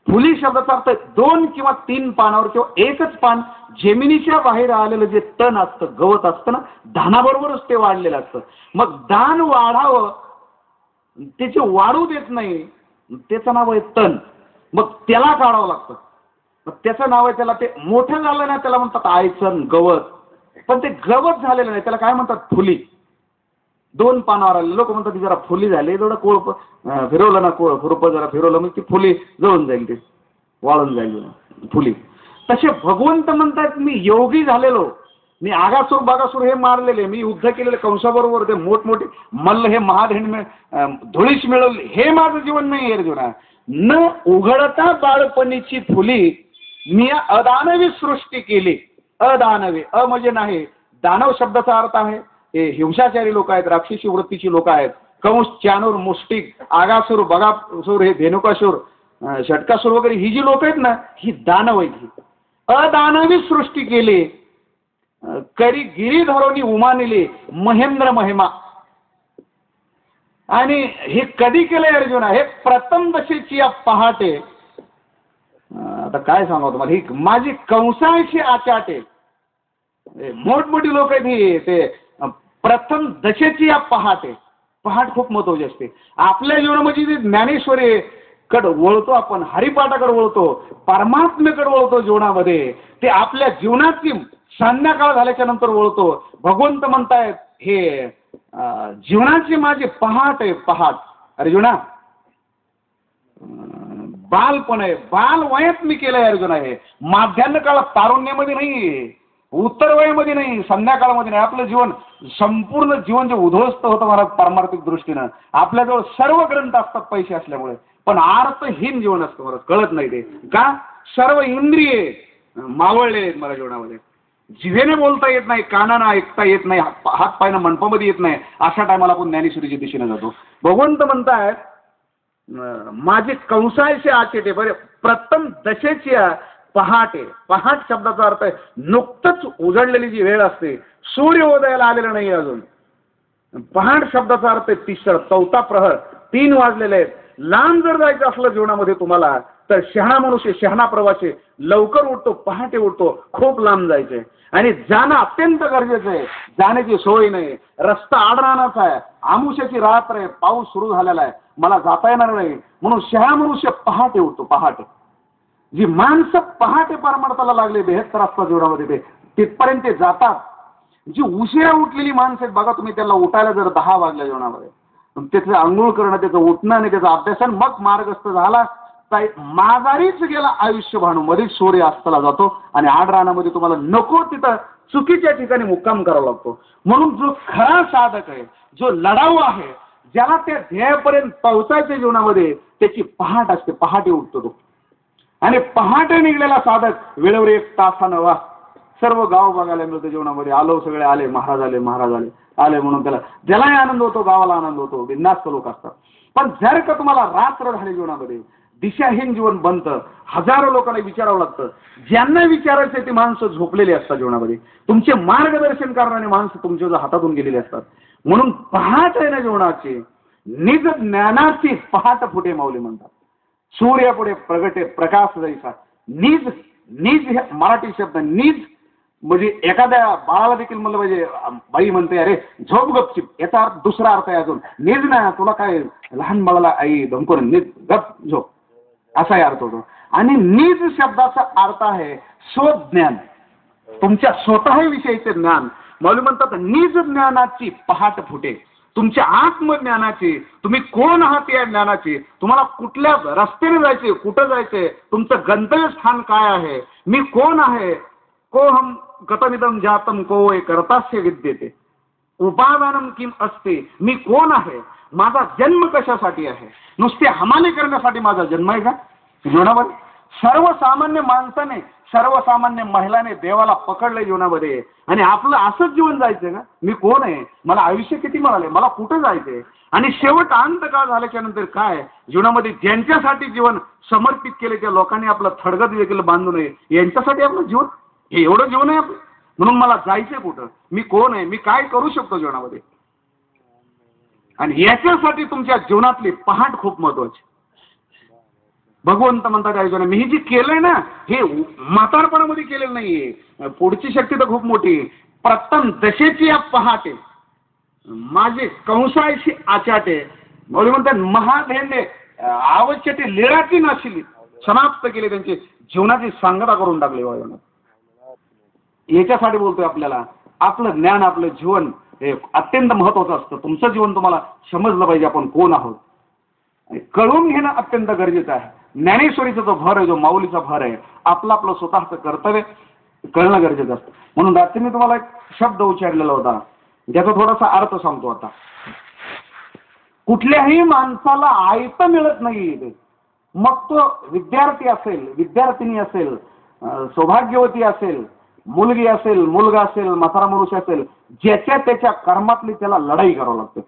फुली शब्दाचा अर्थ 2 किंवा 3 पानावर किंवा एकच पान जमिनीच्या बाहेर आलेलं जे तण असतं, गवत असतं ना, धानाबरोबरच ते वाढलेलं असतं. मग दान वाढावं, त्याचे वाढू देत नाही, त्याचं नाव आहे तण. मग त्याला काढावं लागतं. मग त्याचं नाव आहे, त्याला ते मोठं झालं ना त्याला म्हणतात आयचण, गवत. पण ते गवत झालेलं नाही, त्याला काय म्हणतात, फुली. 2 पानावर आले, लोक म्हणतात ती जरा फुली झाली, थोडं कोळप फिरवलं ना, खुरपं जरा फिरवलं मग ती फुली जळून जाईल, ते वाळून जाईल फुली. तसे भगवंत म्हणतात मी योगी झालेलो, मी आगासूर बागासूर हे मारलेले, मी युद्ध केलेले कंसाबरोबर, ते मोठमोठे मल्ल हे महाधेण धुळीस मिळवले, हे माझं जीवन नाही आहे अर्जुना. न उघडता बाळपणीची फुली मी अदानवी सृष्टी केली. अदानवी, म्हणजे नाही, दानव शब्दाचा अर्थ आहे हे हिंसाचारी लोक आहेत, राक्षसी वृत्तीची लोक आहेत. कंस, चाणूर, मुष्टिक, आगासूर, बगासूर, हे धेनुकासूर, षटकासूर वगैरे ही जी लोक आहेत ना, ही दानव आहेत. अदानवी सृष्टी केली, करी गिरीधरोनी उमानिले महेंद्र महिमा. आणि हे कधी केलंय अर्जुना, हे प्रथम दशेची या पहाटे. आता काय सांगावं तुम्हाला, ही माझी कंसाची आचाटे, मोठमोठी लोक आहेत ही, ते प्रथम दशेची या पहाटे. पहाट खूप महत्वाची असते आपल्या जीवनामध्ये. जी ज्ञानेश्वरी कडे वळतो आपण, हरिपाठाकडे वळतो, परमात्मेकडे वळतो जीवनामध्ये, ते आपल्या जीवनाची संध्याकाळ झाल्याच्या नंतर वळतो. भगवंत म्हणतायत हे जीवनाची माझी पहाट आहे, पहाट. अर्जुना, बालपण आहे, बाल वयात मी केलंय अर्जुना. हे माध्यान्ह काळात, तारुण्यामध्ये नाही, उत्तर वयामध्ये नाही, संध्याकाळमध्ये नाही. आपलं जीवन, संपूर्ण जीवन जे उद्ध्वस्त होतं मला पारमार्थिक दृष्टीनं. आपल्याजवळ सर्व ग्रंथ असतात पैसे असल्यामुळे, पण अर्थहीन जीवन असतं, मला कळत नाही ते का. सर्व इंद्रिये मावळले मला जीवनामध्ये. जिभेने बोलता येत नाही, कानानं ऐकता येत नाही, हात पायनं मंडपामध्ये येत नाही. अशा टायमाला आपण ज्ञानेश्वरीच्या दिशेने जातो. भगवंत म्हणतायत माझे कंसायचे आचेटे, बरे प्रथम दशेची पहाटे. पहाट शब्दाचा अर्थ आहे नुकतंच उजळलेली जी वेळ असते, सूर्योदयाला आलेला नाही अजून. पहाट शब्दाचा अर्थ आहे तिसरा, चौथा प्रहर, 3 वाजलेले आहेत. लांब जर जायचं असलं जीवनामध्ये तुम्हाला, तर शहाणा मनुष्य, शहाणा प्रवासी लवकर उठतो, पहाटे उठतो, खूप लांब जायचंय. आणि जाणं अत्यंत गरजेचं आहे. जाण्याची सोय नाही, रस्ता आडरानाचा आहे, आमुष्याची रात्र आहे, पाऊस सुरू झालेला आहे, मला जाता येणार नाही, म्हणून शहाणा मनुष्य पहाटे उठतो. पहाटे जी माणसं पहाटे परमार्थाला लागले 72 असतात जीवनामध्ये, ते तिथपर्यंत ते जातात. जी उशिरा उठलेली माणसं आहेत बघा तुम्ही, त्याला उठायला जर 10 वाजल्या जीवनामध्ये, त्याचं आंघोळ करणं, त्याचं उठणं आणि त्याचं अभ्यासन, मग मार्गस्थ झाला माघारीच गेला आयुष्य भानू. मध्ये सूर्य अस्ताला जातो आणि आडरानामध्ये तुम्हाला नको तिथं चुकीच्या ठिकाणी मुक्काम करावा लागतो. म्हणून जो खरा साधक आहे, जो लढाऊ आहे, ज्याला त्या ध्येयापर्यंत पोहोचायच्या जीवनामध्ये, त्याची पहाट असते, पहाटे उठतो तो. आणि पहाटे निघलेला साधक वेळेवर 1 तासानं वा सर्व गाव बघायला मिळतं जीवनामध्ये. आलो, सगळे आले, महाराज आले, महाराज आले, आले म्हणून ज्यालाही आनंद होतो, गावाला आनंद होतो, बिंदास्त लोक असतात. पण जर का तुम्हाला रात्र झाली जीवनामध्ये, दिशाहीन जीवन बनतं, हजारो लोकांना विचारावं लागतं. ज्यांना विचारायचं ते माणसं झोपलेली असतात जीवनामध्ये, तुमचे मार्गदर्शन करणारी माणसं तुमच्या हातातून गेलेली असतात. म्हणून पहाट आहे ना जीवनाची, निज ज्ञानाची पहाट फुटे माऊली म्हणतात. सूर्यापुढे प्रगटे प्रकाश जैसा. निज, निज हे मराठी शब्द, निज म्हणजे एखाद्या बाळाला देखील म्हणलं पाहिजे, बाई म्हणते अरे झोप गपचिप, याचा अर्थ दुसरा अर्थ आहे अजून. निज ना, तुला काय लहान बाळाला आई धमकून निज गप झोप, असाही अर्थ होतो. आणि निज शब्दाचा अर्थ आहे स्वज्ञान, तुमच्या स्वतःही विषयीचे ज्ञान. माऊली म्हणतात निज ज्ञानाची पहाट फुटे. तुमच्या आत्मज्ञानाची, तुम्ही कोण आहात या ज्ञानाची, तुम्हाला कुठल्या रस्त्याने जायचे, कुठं जायचंय, तुमचं गंतव्य स्थान काय आहे, मी कोण आहे, कोहम गतमिदम जातम को वै कर्तास्य विद्यते उपादानम किम असते, मी कोण आहे, माझा जन्म कशासाठी आहे, नुसते हमाली करण्यासाठी माझा जन्म आहे का जीवनावर. सर्वसामान्य माणसाने, सर्वसामान्य महिलाने देवाला पकडलंय जीवनामध्ये, आणि आपलं असंच जीवन जायचंय का? मी कोण आहे, मला आयुष्य किती मिळाले, मला कुठं जायचंय, आणि शेवट अंतकाळ झाल्याच्या नंतर काय जीवनामध्ये ज्यांच्यासाठी जीवन समर्पित केले त्या लोकांनी आपलं थडगत वेगळं बांधू नये, यांच्यासाठी आपलं जीवन, हे एवढं जीवन आहे आपलं. म्हणून मला जायचंय कुठं, मी कोण आहे, मी काय करू शकतो जीवनामध्ये. आणि याच्यासाठी तुमच्या जीवनातली पहाट खूप महत्वाची. भगवंत म्हणतात अर्जुना, मी जे केलंय ना हे म्हातारपणामध्ये केलेलं नाहीये, पुढची शक्ती तर खूप मोठी. प्रथम दशेची या पहाटे माझे कंसायशी आचाटे, मौली म्हणतात महाधेंडे आवश्यकते लिळाची नाशिली, समाप्त केले, त्यांची जीवनाची सांगता करून टाकली. याच्यासाठी बोलतोय आपल्याला, आपलं ज्ञान, आपलं जीवन हे अत्यंत महत्वाचं असतं. तुमचं जीवन तुम्हाला समजलं पाहिजे, आपण कोण आहोत कळून घेणं अत्यंत गरजेचं आहे. ज्ञानेश्वरीचा जो भर आहे, जो माऊलीचा भर आहे, आपलं स्वतःचं कर्तव्य कळणं गरजेचं असतं. म्हणून रात्री मी तुम्हाला एक शब्द उच्चारलेला होता, ज्याचा थोडासा अर्थ सांगतो आता. कुठल्याही माणसाला आयतं मिळत नाही, मग तो विद्यार्थी असेल, विद्यार्थिनी असेल, सौभाग्यवती असेल, मुलगी असेल, मुलगा असेल, म्हातारा मनुष्य असेल, ज्याच्या त्याच्या कर्मातली त्याला लढाई करावं लागते.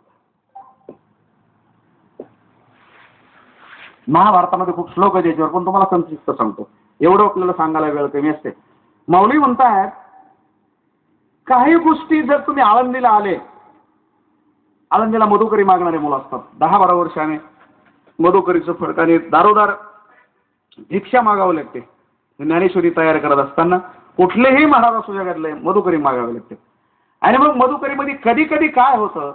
महाभारतामध्ये खूप श्लोक आहे त्याच्यावर, पण तुम्हाला संक्षिप्त सांगतो, एवढं आपल्याला सांगायला वेळ कमी असते. माऊली म्हणतात, काही गोष्टी जर तुम्ही आळंदीला आले, आळंदीला मधुकरी मागणारे मुलं असतात, 10-12 वर्षाने मधुकरीचं फडकाने दारोदार भिक्षा मागावं लागते. ज्ञानेश्वरी तयार करत असताना कुठलेही महाराज असू जगातले मधुकरी मागावे लागते. आणि मग मधुकरीमध्ये कधी कधी काय होतं,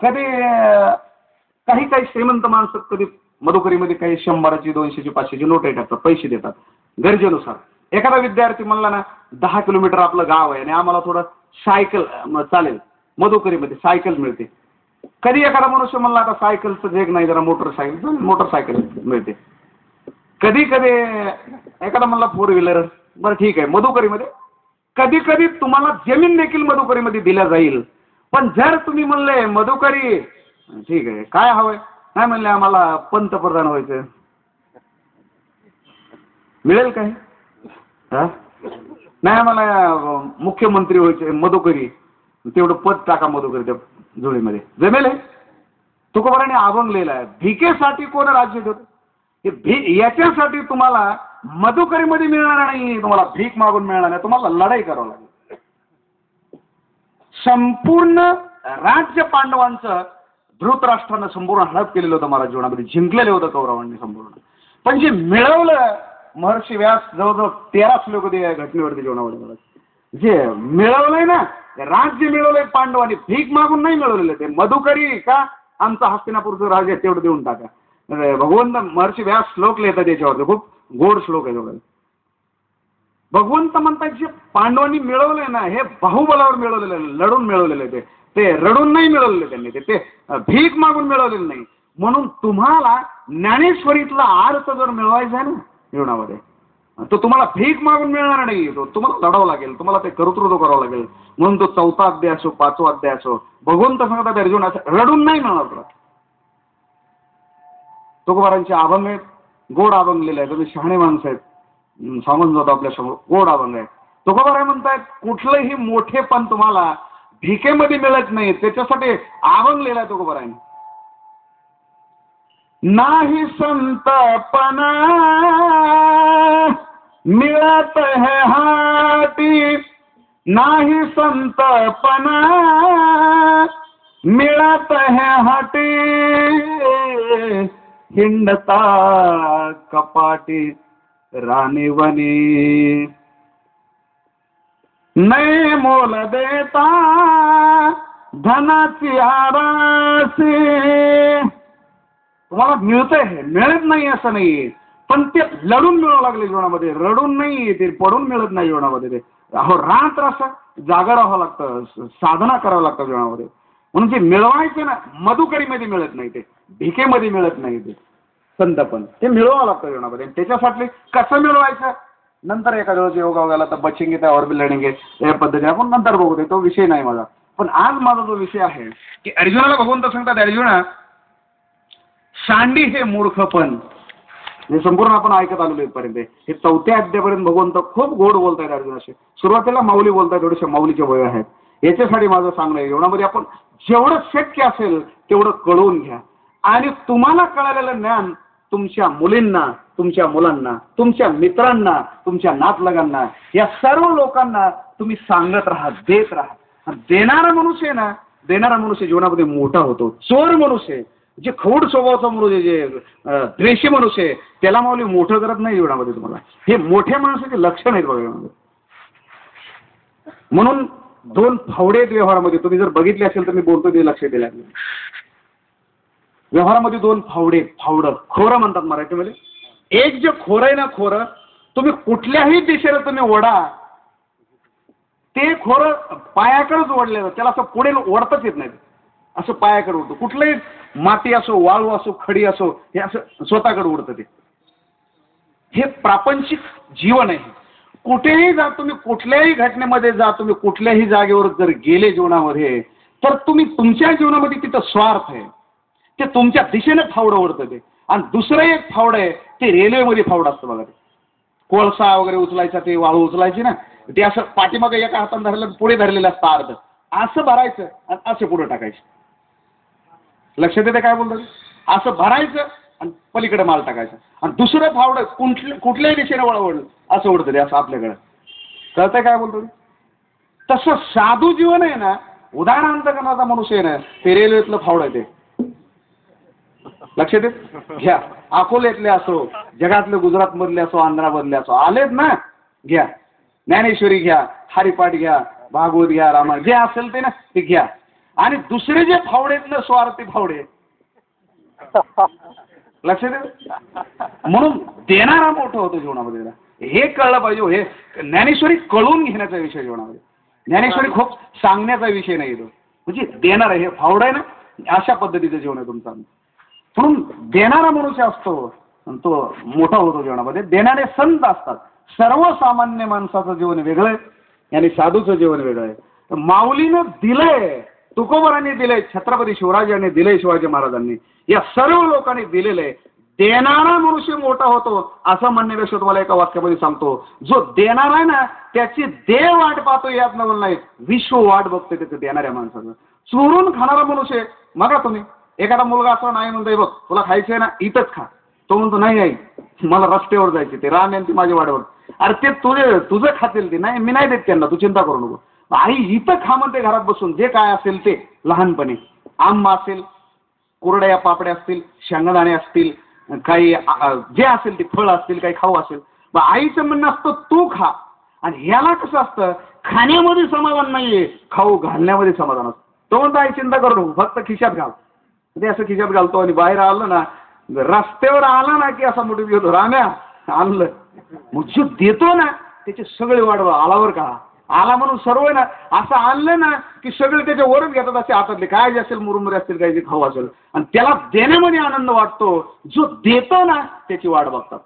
कधी काही श्रीमंत माणसं कधी मधुकरीमध्ये काही 100ची, 200ची, 500ची नोट टाकतात, पैसे देतात गरजेनुसार. एखादा विद्यार्थी म्हणला ना 10 किलोमीटर आपलं गाव आहे आणि आम्हाला थोडं सायकल चालेल, मधुकरीमध्ये सायकल मिळते. कधी एखादा मनुष्य म्हणला आता सायकलचं वेग नाही, जरा मोटरसायकल मिळते. कधी कधी एखादा म्हणला 4 व्हीलर, बरं ठीक आहे. मधुकरीमध्ये कधी कधी तुम्हाला जमीन देखील मधुकरीमध्ये दिल्या जाईल. पण जर तुम्ही म्हणले मधुकरी ठीक आहे, काय हवंय, नाही म्हणले आम्हाला पंतप्रधान व्हायचं, मिळेल काय? नाही आम्हाला मुख्यमंत्री व्हायचे, मधुकरी तेवढं पद टाका मधुकरी त्या जुळीमध्ये, जमेल आहे? तुकोबाराने अभंगलेला आहे, भिकेसाठी कोण राज्य देतो, याच्यासाठी तुम्हाला मधुकरीमध्ये मिळणार नाही, तुम्हाला भीक मागून मिळणार नाही, तुम्हाला लढाई करावं लागेल. संपूर्ण राज्य पांडवांचं धृतराष्ट्रानं संपूर्ण हडप केलेलं होतं महाराज जीवनामध्ये, जिंकलेलं होतं कौरवांनी संपूर्ण. पण जे मिळवलं महर्षी व्यास जवळजवळ 13 श्लोक होते या घटनेवरती जीवनामध्ये. जे मिळवलंय ना, राज्य मिळवलंय पांडवांनी, भीक मागून नाही मिळवलेलं. ते मधुकरी का आमचा हस्तिनापूरचं राज्य तेवढं देऊन टाका. भगवंत महर्षी व्यास श्लोक लिहितात त्याच्यावरती, खूप गोड श्लोक आहे. भगवंत म्हणतात जे पांडवांनी मिळवलंय ना, हे बाहुबलावर मिळवलेलं, लढून मिळवलेलं, ते रडून नाही मिळवलेलं त्यांनी, ते भीक मागून मिळवलेलं नाही. म्हणून तुम्हाला ज्ञानेश्वरीतला अर्थ जर मिळवायचा आहे ना जीवनामध्ये, तो तुम्हाला भीक मागून मिळणार नाही, तो तुम्हाला लढावं लागेल, तुम्हाला ते कर्तृत्व करावं लागेल. म्हणून तो 4था अध्याय असो, 5वा अध्याय असो, भगवंत सांगतात अर्जुन रडून नाही मिळणार तुला. तुकोबारांचे अभंग आहेत, गोड अभंग लिहिले आहे, तुम्ही शहाणे माणसं आहेत, सांगून जातो आपल्यासमोर, गोड अभंग आहे. तुकोबाराय म्हणतायत कुठलंही मोठेपण तुम्हाला भिकेमध्ये मिळत नाही, त्याच्यासाठी अभंग लिहिलाय तुकोबारायने. नाही संतपणा मिळत है हाती, नाही संतपणा मिळत है हाती, हिंडता कपाटी राणीवनी, नै मोल देता धनाची आरासी. तुम्हाला मिळतंय, हे मिळत नाही असं नाही, पण ते लढून मिळावं लागले जीवनामध्ये, रडून नाही, ते पडून मिळत नाही जीवनामध्ये. ते अहो रात्र असं जागा राहावं लागतं, साधना करावं लागतं जीवनामध्ये. म्हणून जे मिळवायचं ना मधुकरीमध्ये मिळत नाही, ते भिकेमध्ये मिळत नाही, ते संतपण ते मिळवावं लागतं जीवनामध्ये. त्याच्यासाठी कसं मिळवायचं नंतर एखाद्या वेळेस योगा वगैरे तर बचेंगे त्या और भी लढेंगे या पद्धतीने आपण नंतर बघू, तो विषय नाही माझा. पण आज माझा जो विषय आहे की अर्जुनाला भगवंत सांगतात, अर्जुना शांडी हे मूर्खपण, हे संपूर्ण आपण ऐकत आलेलो इथपर्यंत. हे 4थ्या अध्यायापर्यंत भगवंत खूप गोड बोलतायत अर्जुनाशी. सुरुवातीला माऊली बोलतायत, थोडेसे माऊलीचे वय आहेत. याच्यासाठी माझं सांगणं आहे, जीवनामध्ये आपण जेवढं शक्य असेल तेवढं कळवून घ्या. आणि तुम्हाला कळालेलं ज्ञान तुमच्या मुलींना, तुमच्या मुलांना, तुमच्या मित्रांना, तुमच्या नातलगांना, या सर्व लोकांना तुम्ही सांगत राहा, देत राहा. देणारा मनुष्य जीवनामध्ये मोठा होतो. चोर मनुष्य, जे खवड स्वभावाचा मनुष्य, जे द्वेषी मनुष्य आहे, त्याला माऊली मोठं करत नाही जीवनामध्ये. तुम्हाला हे मोठ्या माणसाचे लक्षण आहेत बघा जीवनामध्ये. म्हणून 2 फावडे आहेत व्यवहारामध्ये. तुम्ही जर बघितले असेल तर मी बोलतो ते लक्ष दिलं. व्यवहारामध्ये 2 फावडे, फावडं खोरं म्हणतात मराठीमध्ये. एक जे खोरं आहे ना, खोरं तुम्ही कुठल्याही दिशेला तुम्ही ओढा, ते खोरं पायाकडेच ओढलेलं, त्याला असं पुढे ओढताच येत नाही. असं पायाकडे उडतं. कुठलंही माती असो, वाळू असो, खडी असो, हे असं स्वतःकडे उडतं ते. हे प्रापंचिक जीवन आहे. कुठेही जा तुम्ही, कुठल्याही घटनेमध्ये जा तुम्ही, कुठल्याही जागेवर जर गेले जीवनामध्ये, तर तुम्ही तुमच्या जीवनामध्ये तिथं स्वार्थ आहे, ते तुमच्या दिशेने फावडं ओढतं ते. आणि दुसरं एक फावडं आहे, ते रेल्वेमध्ये फावडं असतं बघा. ते कोळसा वगैरे उचलायचा, ते वाळू उचलायची ना, ते असं पाठीमागे एका हाताने धरलं, पुढे धरलेलं असतं अर्ध, असं भरायचं आणि असं पुढे टाकायचं. लक्षात येते काय बोलतो? असं भरायचं आणि पलीकडे माल टाकायचा. आणि दुसरं फावडं कुठल्याही दिशेने वळवलं असं उडतं ते, असं आपल्याकडे. कळतंय काय बोलतो? तसं साधू जीवन आहे ना, उदाहरणार्थ मनुष्य आहे ना, ते रेल्वेतलं फावडं आहे ते. लक्षात येत घ्या. अकोल्यातले असो, जगातले गुजरात मधले असो, आंध्रामधले असो, आलेत ना, घ्या. ज्ञानेश्वरी घ्या, हरिपाठ घ्या, भागवत घ्या, रामायण जे असेल ते ना, ते घ्या. आणि दुसरे जे फावडे आहेत ना, स्वार्थी फावडे, लक्षात येत. म्हणून देणारा मोठं होतो जीवनामध्ये. हे कळलं पाहिजे. हे ज्ञानेश्वरी कळून घेण्याचा विषय जीवनामध्ये. ज्ञानेश्वरी खूप सांगण्याचा विषय नाही तो, म्हणजे देणारा. हे फावडं आहे ना, अशा पद्धतीचं जीवन आहे तुमचं. म्हणून देणारा मनुष्य असतो तो मोठा होतो जीवनामध्ये. देणारे संत असतात. सर्वसामान्य माणसाचं जीवन वेगळं आहे आणि साधूचं जीवन वेगळं आहे. माऊलीनं दिलंय, तुकोबारांनी दिलंय, छत्रपती शिवराजांनी दिलंय, शिवाजी महाराजांनी, या सर्व लोकांनी दिलेलं आहे. देणारा मनुष्य मोठा होतो असं म्हणण्यापेक्षा तुम्हाला एका वाक्यामध्ये सांगतो, जो देणार आहे ना, त्याची देव वाट पाहतो यात नवल नाही, विश्व वाट बघते त्याचं देणाऱ्या माणसाचं. चोरून खाणारा मनुष्य, बघा तुम्ही, एखादा मुलगा असं नाही म्हणतोय, बघ तुला खायचंय ना, इथंच खा. तो म्हणतो नाही आई, मला रस्त्यावर जायचे, ते राम यांची माझ्या वाड्यावर. अरे ते तुझं खातील ते, नाही मी नाही देत त्यांना, तू चिंता करू नको. आई इथं खा म्हणते घरात बसून, जे काय असेल ते. लहानपणी आंबा असेल, कुरड्या पापड्या असतील, शेंगदाणे असतील, काही जे असेल ते फळ असतील, काही खाऊ असेल, मग आईचं म्हणणं असतं तू खा. आणि ह्याला कसं असतं, खाण्यामध्ये समाधान नाहीये, खाऊ घालण्यामध्ये समाधान असतं. तो म्हणतो आई चिंता करू नको, फक्त खिशात घाल. ते असं खिशात घालतो आणि बाहेर आलं ना, रस्त्यावर आला ना की असा मोठी घेतो, राम्या आणलं. मग जो देतो ना त्याचे सगळे वाढवा आलावर का, आला म्हणून सर्व ना, असं आणलं ना की सगळे त्याच्या वरच घेतात, असे हातातले काय जे असेल, मुरमुरे असतील, काही जे खाऊ असेल, आणि त्याला देण्यामध्ये आनंद वाटतो. जो देतो ना त्याची वाट बघतात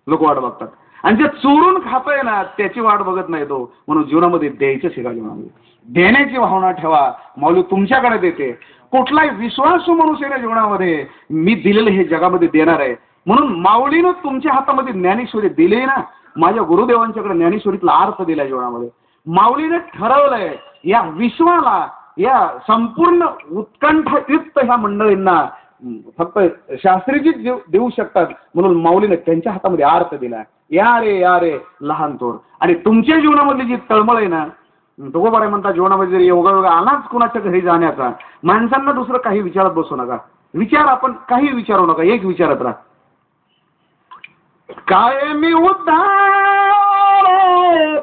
लोक, वाट बघतात. आणि जे चोरून खातोय ना त्याची वाट बघत नाही तो. म्हणून जीवनामध्ये द्यायचं शिका, जीवनामध्ये देण्याची भावना ठेवा. माऊली तुमच्याकडे देते. कुठलाही विश्वासू मनुष्य ना जीवनामध्ये मी दिलेलं हे जगामध्ये देणार आहे. म्हणून माऊलीनं तुमच्या हातामध्ये ज्ञानेश्वरी दिली ना, माझ्या गुरुदेवांच्याकडे ज्ञानेश्वरीतला अर्थ दिला जीवनामध्ये. माऊलीने ठरवलंय या विश्वाला, या संपूर्ण उत्कंठायुक्त ह्या मंडळींना फक्त शास्त्रीजीच देऊ शकतात. म्हणून माऊलीने त्यांच्या हातामध्ये अर्थ दिला. या रे लहान थोर. आणि तुमच्या जीवनामधली जी तळमळ आहे ना, तुकोबाराय म्हणतात, जीवनामध्ये जर योगायोग आलाच कुणाच्या घरी जाण्याचा, माणसांना दुसरं काही विचारत बसू नका. विचार आपण काही विचारू नका, एक विचारत राहा, काय मी उद्धार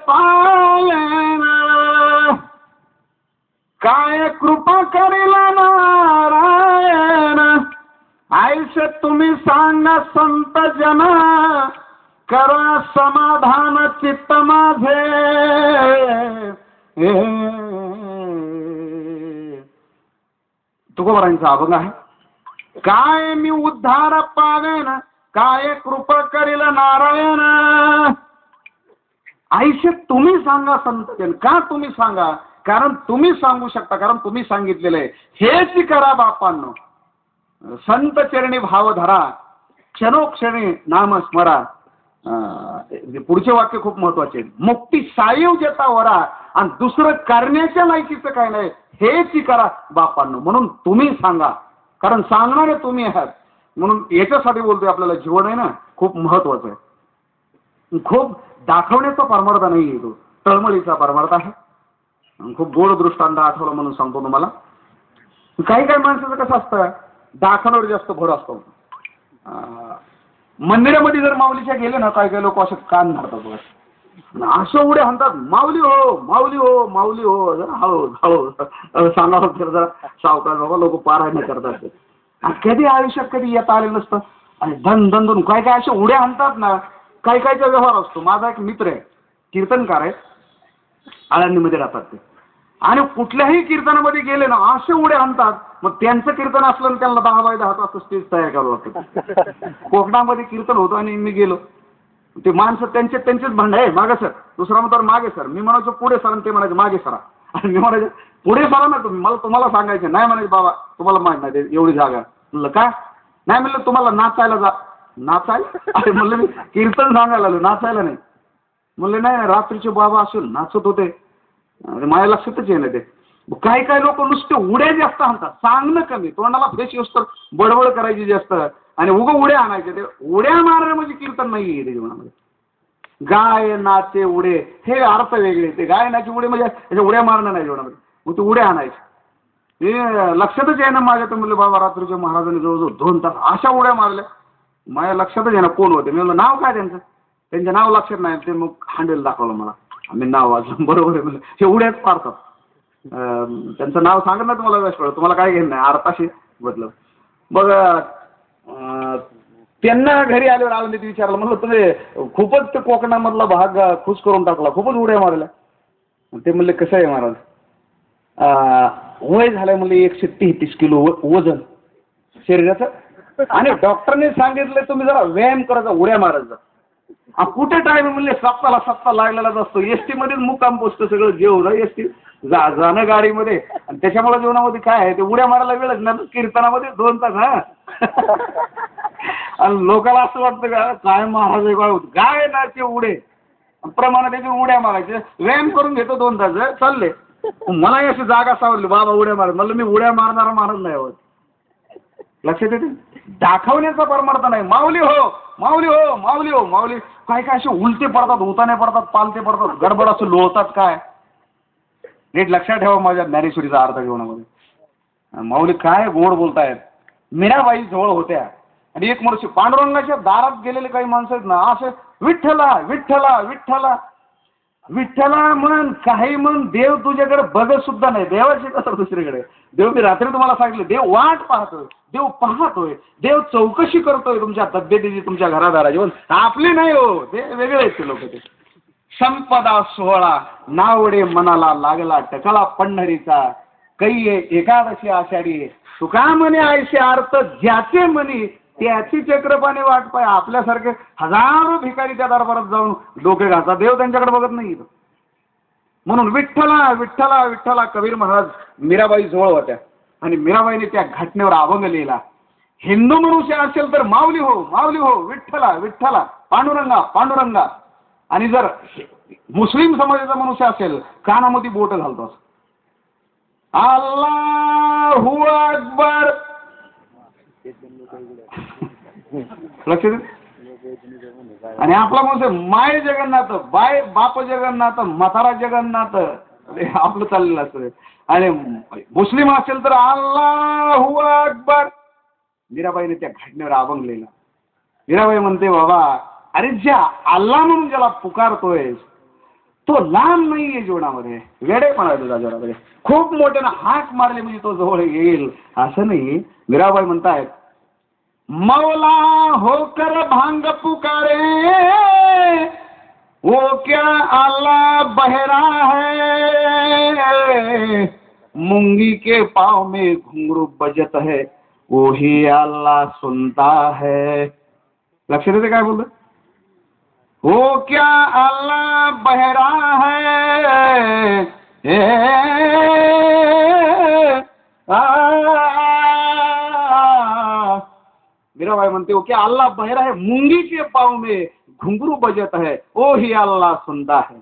पावलेना, काय कृपा करेल नारायण, आयुष्य तुम्ही सांगा संत जना, करा समाधान चित्त माझे. तुकोबारांचा अभंग आहे. काय मी उद्धार पावेन, काय कृपा करील नारायण, आयुष्य तुम्ही सांगा संत जन. का तुम्ही सांगा? कारण तुम्ही सांगू शकता, कारण तुम्ही सांगितलेलं आहे. हेच करा बापांनो, संत चरणी भाव धरा, क्षणोक्षणी नाम स्मरा. पुढचे वाक्य खूप महत्वाचे. मुक्ती साईव जेता वरा, आणि दुसरं करण्याच्या लायकीचं काय नाही, हेच करा बापांनो. म्हणून तुम्ही सांगा, कारण सांगणारे तुम्ही आहात. म्हणून याच्यासाठी बोलतोय, आपल्याला जीवन आहे ना खूप महत्वाचं आहे. खूप दाखवण्याचा परमार्थ नाही, तो तळमळीचा परमार्थ आहे. खूप गोड दृष्टांत आठवलं म्हणून सांगतो तुम्हाला. काही काही माणसाचं कसं असतं, दाखवण्यावर जास्त भर असतो. मंदिरामध्ये जर माऊलीच्या गेले ना, काही काही लोक असे कान धरतात बघा, असं उड्या म्हणतात, माऊली हो माऊली हो माऊली हो. जरा हळू हळू सांगावं जरा सावकाश बाबा, लोक पारायण करतात. कधी आयुष्यात कधी येता आलेलं नसतं, आणि धन धन धन काय काय अशा उड्या आणतात ना. काही काहीचा व्यवहार असतो. माझा एक मित्र आहे, कीर्तनकार आहे, आळंदीमध्ये राहतात ते. आणि कुठल्याही कीर्तनामध्ये गेले ना असे उड्या आणतात. मग त्यांचं कीर्तन असलं ना, त्यांना 10 बाय 10 तास स्टेज तयार करावं लागतं. कोकणामध्ये कीर्तन होतं आणि मी गेलो, ते माणसं त्यांचेच भांडण आहे, मागे सर. दुसरा म्हणतो मागे सर. मी म्हणायचो पुढे सर, आणि ते म्हणायचे मागे सरा. आणि मी म्हणायचो पुढे सरा ना तुम्ही, मला तुम्हाला सांगायचं नाही. म्हणायचे बाबा तुम्हाला माहित नाही एवढी जागा. म्हणलं काय नाही, म्हणलं तुम्हाला नाचायला जा. नाचायला अरे म्हणलं, मी कीर्तन सांगायला आलो, नाचायला नाही. म्हणले नाही, रात्रीचे बाबा असून नाचत होते. माझ्या लक्षातच येणं ते. काही काही लोक नुसते उड्या जास्त आणतात, सांगणं कमी, तोंडाला फ्रेश असतं, बडबड करायची जास्त, आणि उगं उड्या आणायचे. ते उड्या मारणं म्हणजे कीर्तन नाही आहे जीवनामध्ये. गाय नाचे उडे हे अर्थ वेगळे. ते गाय नाचे उडे म्हणजे त्याच्या उड्या मारणं नाही जीवनामध्ये. मग ते उड्या आणायचे. हे लक्षातच आहे ना माझ्या. तर म्हणलं बाबा रात्रीच्या महाराजांनी जवळजवळ 2 तास अशा उड्या मारल्या. माझ्या लक्षातच आहे ना कोण होते. मी म्हणलं नाव काय त्यांचं नाव लक्षात नाही. ते मग हँडल दाखवलं मला, आम्ही नाव वाचलं. बरोबर आहे म्हणलं, हे उड्याच मारतात. त्यांचं नाव सांगत ना तुम्हाला वेळ कळलं, तुम्हाला काय घेणं नाही, अर्थाशी बदल. मग त्यांना घरी आल्यावर आळंदीत विचारलं, म्हणलं तुम्ही खूपच ते कोकणामधला भाग खुश करून टाकला, खूपच उड्या मारल्या. ते म्हणले कसं आहे महाराज, वय झालंय म्हणले 133 किलो वजन शरीराचं, आणि डॉक्टरने सांगितलं तुम्ही जरा व्यायाम करायचा, उड्या मारायचा. कुठे टाइम म्हणले, सप्ताह लागलेलाच असतो. एसटी मध्येच मुक्काम पोचतं सगळं जेवण, एसटी जाणं गाडीमध्ये. आणि त्याच्यामुळे जेवणामध्ये काय आहे, ते उड्या मारायला वेळच ना, कीर्तनामध्ये 2 तास. आणि लोकांना असं वाटतं का काय महाराज गाय नाचे उडे प्रमाणात त्याचे उड्या मारायचे, व्यायाम करून घेतो 2 तास चालले. मलाही अशी जागा सावरली, बाबा उड्या मारत. म्हणलं मी उड्या मारणारा महाराज नाही होत. लक्षात येते, दाखवण्याचा परमार्थ नाही. माऊली हो माऊली हो माऊली हो माऊली. काय काय असे उलटे पडतात, उताने पडतात, पालते पडतात, गडबड असं लोळतात. काय नीट लक्षात ठेवा माझ्या ज्ञानेश्वरीचा अर्थ जीवनामध्ये. माऊली काय गोड बोलतायत. मीराबाई जवळ होत्या, आणि एक वर्षी पांडुरंगाच्या दारात गेलेले काही माणसं आहेत ना, असे विठ्ठला विठ्ठला विठ्ठला विठ्ठला म्हण, काही म्हण, देव तुझ्याकडे बघत सुद्धा नाही. देवाची कसं दुसरीकडे देव, मी रात्री तुम्हाला सांगितलं, देव वाट पाहतोय, देव पाहतोय, देव चौकशी करतोय तुमच्या तब्येतीची, तुमच्या घरादाराची. आपली नाही हो, ते वेगळे आहेत ते लोक. ते संपदा सोहळा नावडे मनाला लागला, टकला पंढरीचा, कै एकादशी आषाढी, तुका म्हणे आयशे अर्थ ज्याचे म्हणी त्याची चक्रपाणी वाट पाय. आपल्यासारखे हजारो भिकारी त्या दरबारात जाऊन डोके घालतात, देव त्यांच्याकडे बघत नाही. म्हणून विठ्ठला विठ्ठला विठ्ठला. कबीर महाराज मीराबाई जवळ होत्या, आणि मीराबाईने त्या घटनेवर अभंग लिहिला. हिंदू मनुष्य असेल तर माऊली हो माऊली हो, विठ्ठला विठ्ठला, पांडुरंगा पांडुरंगा. आणि जर मुस्लिम समाजाचा मनुष्य असेल, कानामध्ये बोट घालतो, अल्लाहू अकबर. लक्षात. आणि आपला मनुष्य माय जगन्नाथ, बाप जगन्नाथ, म्हातारा जगन्नाथ, आपलं चाललेलं असतं. आणि मुस्लिम असेल तर अल्लाहू अकबर. मीराबाईने त्या घटनेवर अभंग लिहिला. मीराबाई म्हणते, बाबा अरे ज्या अल्लाह म्हणून ज्याला पुकारतोय तो लांब नाहीये जीवनामध्ये, वेडेपणा आहे तुझ्या जीवनामध्ये. खूप मोठ्यानं हाक मारले म्हणजे तो जवळ येईल असं नाही. मीराबाई म्हणतायत, मौला होकर भांग पुकारे वो क्या अल्लाह बहरा है, मूंगी के पाँव में घुंघरू बजत है वो ही अल्लाह सुनता है. लक्षात येते काय बोलत. वो क्या अल्लाह बहरा है, मीराबाई मीराबाई म्हणते हो की अल्लाह बहरा है मुंगी के पाव में घुंगरू बजत है ओ ही अल्लाह सुनता है.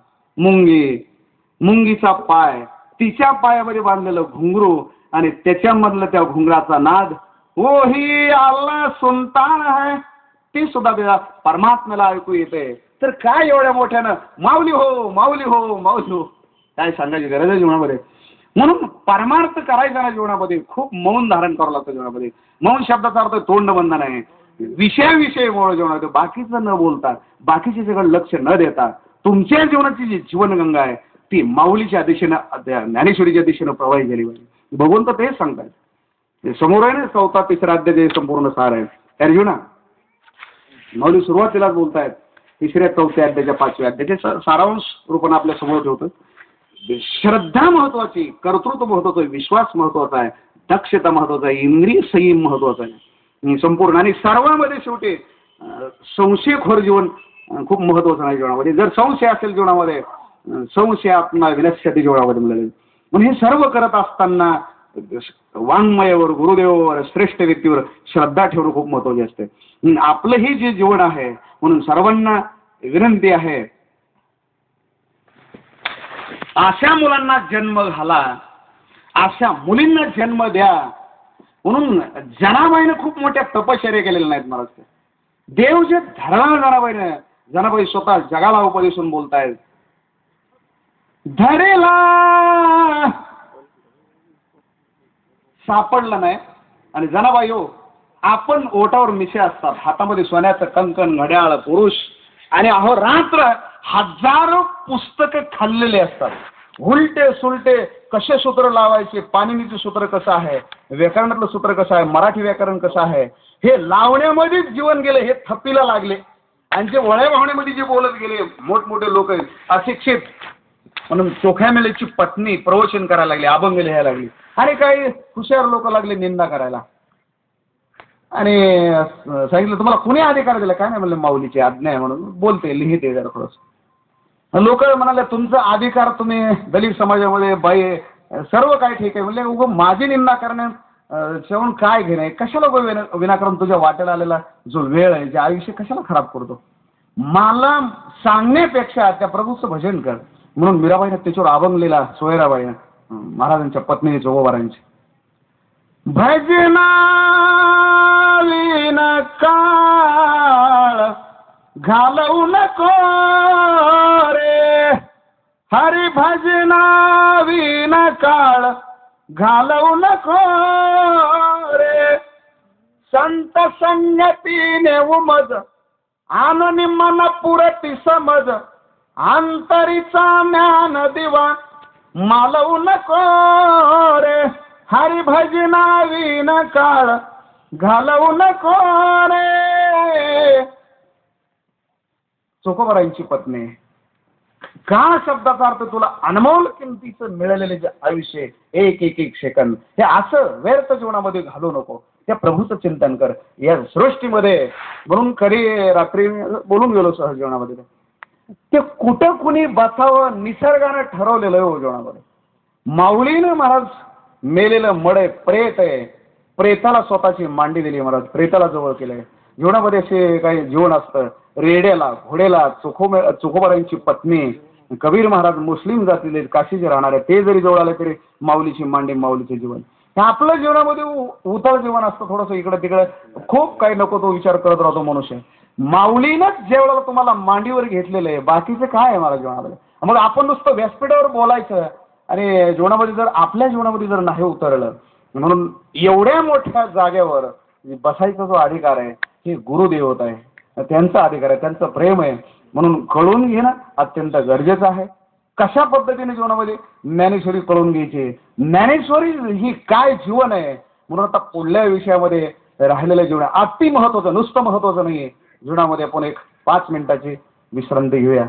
मुंगीचा पाय, तिच्या पायामध्ये बांधलेलं घुंगरू आणि त्याच्यामधलं त्या घुंगराचा नाद ओ ही अल्लाह सुनता है, ती सुद्धा त्या परमात्म्याला ऐकू येते. तर काय एवढ्या मोठ्यानं माऊली हो माऊली हो माऊली हो काय सांगायची गरज आहे जीवनामध्ये. म्हणून परमार्थ करायचा ना जीवनामध्ये खूप मौन धारण करावं लागतं जीवनामध्ये. मौन शब्दाचा अर्थ तोंड बंद नाही, विषयाविषयी बोल जीवनामध्ये, बाकीचं न बोलता, बाकीचे सगळं लक्ष न देता तुमच्या जीवनाची जी जीवनगंगा आहे ती माऊलीच्या दिशेनं, ज्ञानेश्वरीच्या दिशेनं प्रवाही झाली पाहिजे. बघून तर तेच सांगतायत. समोर आहे ना 4था 3रा अध्याय जे संपूर्ण सार आहे. त्या जीवना माऊली सुरुवातीलाच बोलतायत 3ऱ्या 4थ्या अध्यायाच्या 5व्या अध्यायाचे सारांश रूपाने आपल्या समोर ठेवतं. श्रद्धा महत्वाची, कर्तृत्व महत्वाचं, विश्वास महत्वाचा आहे, दक्षता महत्वाचा आहे, इंद्रिय संयम महत्वाचा आहे संपूर्ण. आणि सर्वांमध्ये शेवटी संशयखोर जीवन खूप महत्वाचं आहे जीवनामध्ये. जर संशय असेल जीवनामध्ये, संशय आत्मा विनश्यती जीवनामध्ये मिळेल. म्हणून हे सर्व करत असताना वाङ्मयावर, गुरुदेवावर, श्रेष्ठ व्यक्तीवर श्रद्धा ठेवणं खूप महत्वाचे असते. आपलं हे जे जीवन आहे म्हणून सर्वांना विनंती आहे अशा मुलांना जन्म घाला, अशा मुलींना जन्म द्या. म्हणून जनाबाईनं खूप मोठ्या तपश्चर्या केलेल्या नाहीत महाराज. देव जे धरला जनाबाई स्वतः जगाला उपदेशून बोलतायत. धरेला सापडलं नाही. आणि जनाबाई हो, आपण ओटावर मिशे असतात, हातामध्ये सोन्याचं कंकण, घड्याळ, पुरुष आणि अहोरात्र हजारो पुस्तकं खाल्लेले असतात. उलटे सुलटे कसे सूत्र लावायचे, पाणिनीचे सूत्र कसं आहे, व्याकरणातलं सूत्र कसं आहे, मराठी व्याकरण कसं आहे, हे लावण्यामध्येच जीवन गेले. हे थप्पीला लागले. आणि जे वळ्या वाहण्यामध्ये जे बोलत गेले मोठमोठे लोक अशिक्षित म्हणून चोख्या मेलेची पत्नी प्रवचन करायला लागली, अभंग लिहायला लागली. आणि काही हुशार लोक लागले निंदा करायला. आणि सांगितलं तुम्हाला कुणी अधिकार दिला, काय नाही म्हणलं माऊलीची आज्ञा आहे म्हणून बोलते, लिहिते जरा थोडंसं. लोक म्हणाले तुमचा अधिकार, तुम्ही दलित समाजामध्ये बाई सर्व काय ठीक आहे म्हणले, उगं माझी निंदा करण्यात शेवण काय घेणे, कशाला विनाकारण तुझ्या वाटेला आलेला जो वेळ आहे, जे आयुष्य कशाला खराब करतो. मला सांगण्यापेक्षा त्या प्रभूचं भजन कर. म्हणून मीराबाईनं त्याच्यावर अभंग लिहिला, सोयराबाईनं, महाराजांच्या पत्नी चोगोबारांची. भजना काळ घालवू नको रे, हरी भजना विन काळ घालवू नको रे. संत संगतीने उमज आननी मन पुरती समज, अंतरीचा ज्ञान दिवा मालवू नको रे, हरी भजना विन काळ घालवू नको रे. चोखोबारांची पत्नी. का शब्दाचा अर्थ तुला अनमोल किमतीचं मिळालेले जे आयुष्य, एक एक एक सेकंद हे असं व्यर्थ जीवनामध्ये घालू नको. त्या प्रभूचं चिंतन कर या सृष्टीमध्ये. म्हणून खरी रात्री बोलून गेलो सहज जीवनामध्ये, ते कुठं कुणी बसावं निसर्गानं ठरवलेलं आहे हो जीवनामध्ये. माऊलीनं महाराज मेलेलं मड आहे, प्रेत आहे, प्रेताला स्वतःची मांडी दिली महाराज, प्रेताला जवळ केलंय. जीवनामध्ये असे काही जीवन असतं, रेड्याला, घोडेला, चोखोबारांची पत्नी, कबीर महाराज मुस्लिम जातीले काशीचे राहणारे, ते जरी जवळ आले तरी माऊलीची मांडी, माऊलीचे जीवन. हे आपल्या जीवनामध्ये उतार जीवन असतं, थोडंसं इकडं तिकडं खूप काही नको तो विचार करत राहतो मनुष्य. माऊलीनंच जेवढं तुम्हाला मांडीवर घेतलेलं आहे, बाकीचं काय आहे मला जीवनामध्ये. मग आपण नुसतं व्यासपीठावर बोलायचं आणि जीवनामध्ये जर आपल्या जीवनामध्ये जर नाही उतरलं. म्हणून एवढ्या मोठ्या जागेवर बसायचा जो अधिकार आहे हे गुरुदेवता आहे, त्यांचा अधिकार आहे, त्यांचं प्रेम आहे. म्हणून कळून घेणं अत्यंत गरजेचं आहे. कशा पद्धतीने जीवनामध्ये ज्ञानेश्वरी कळून घ्यायची, ज्ञानेश्वरी ही काय जीवन आहे. म्हणून आता पुढल्या विषयामध्ये राहिलेलं जीवन अति महत्वाचं, नुसतं महत्वाचं नाहीये. जीवनामध्ये आपण एक 5 मिनिटाची विश्रांती घेऊया.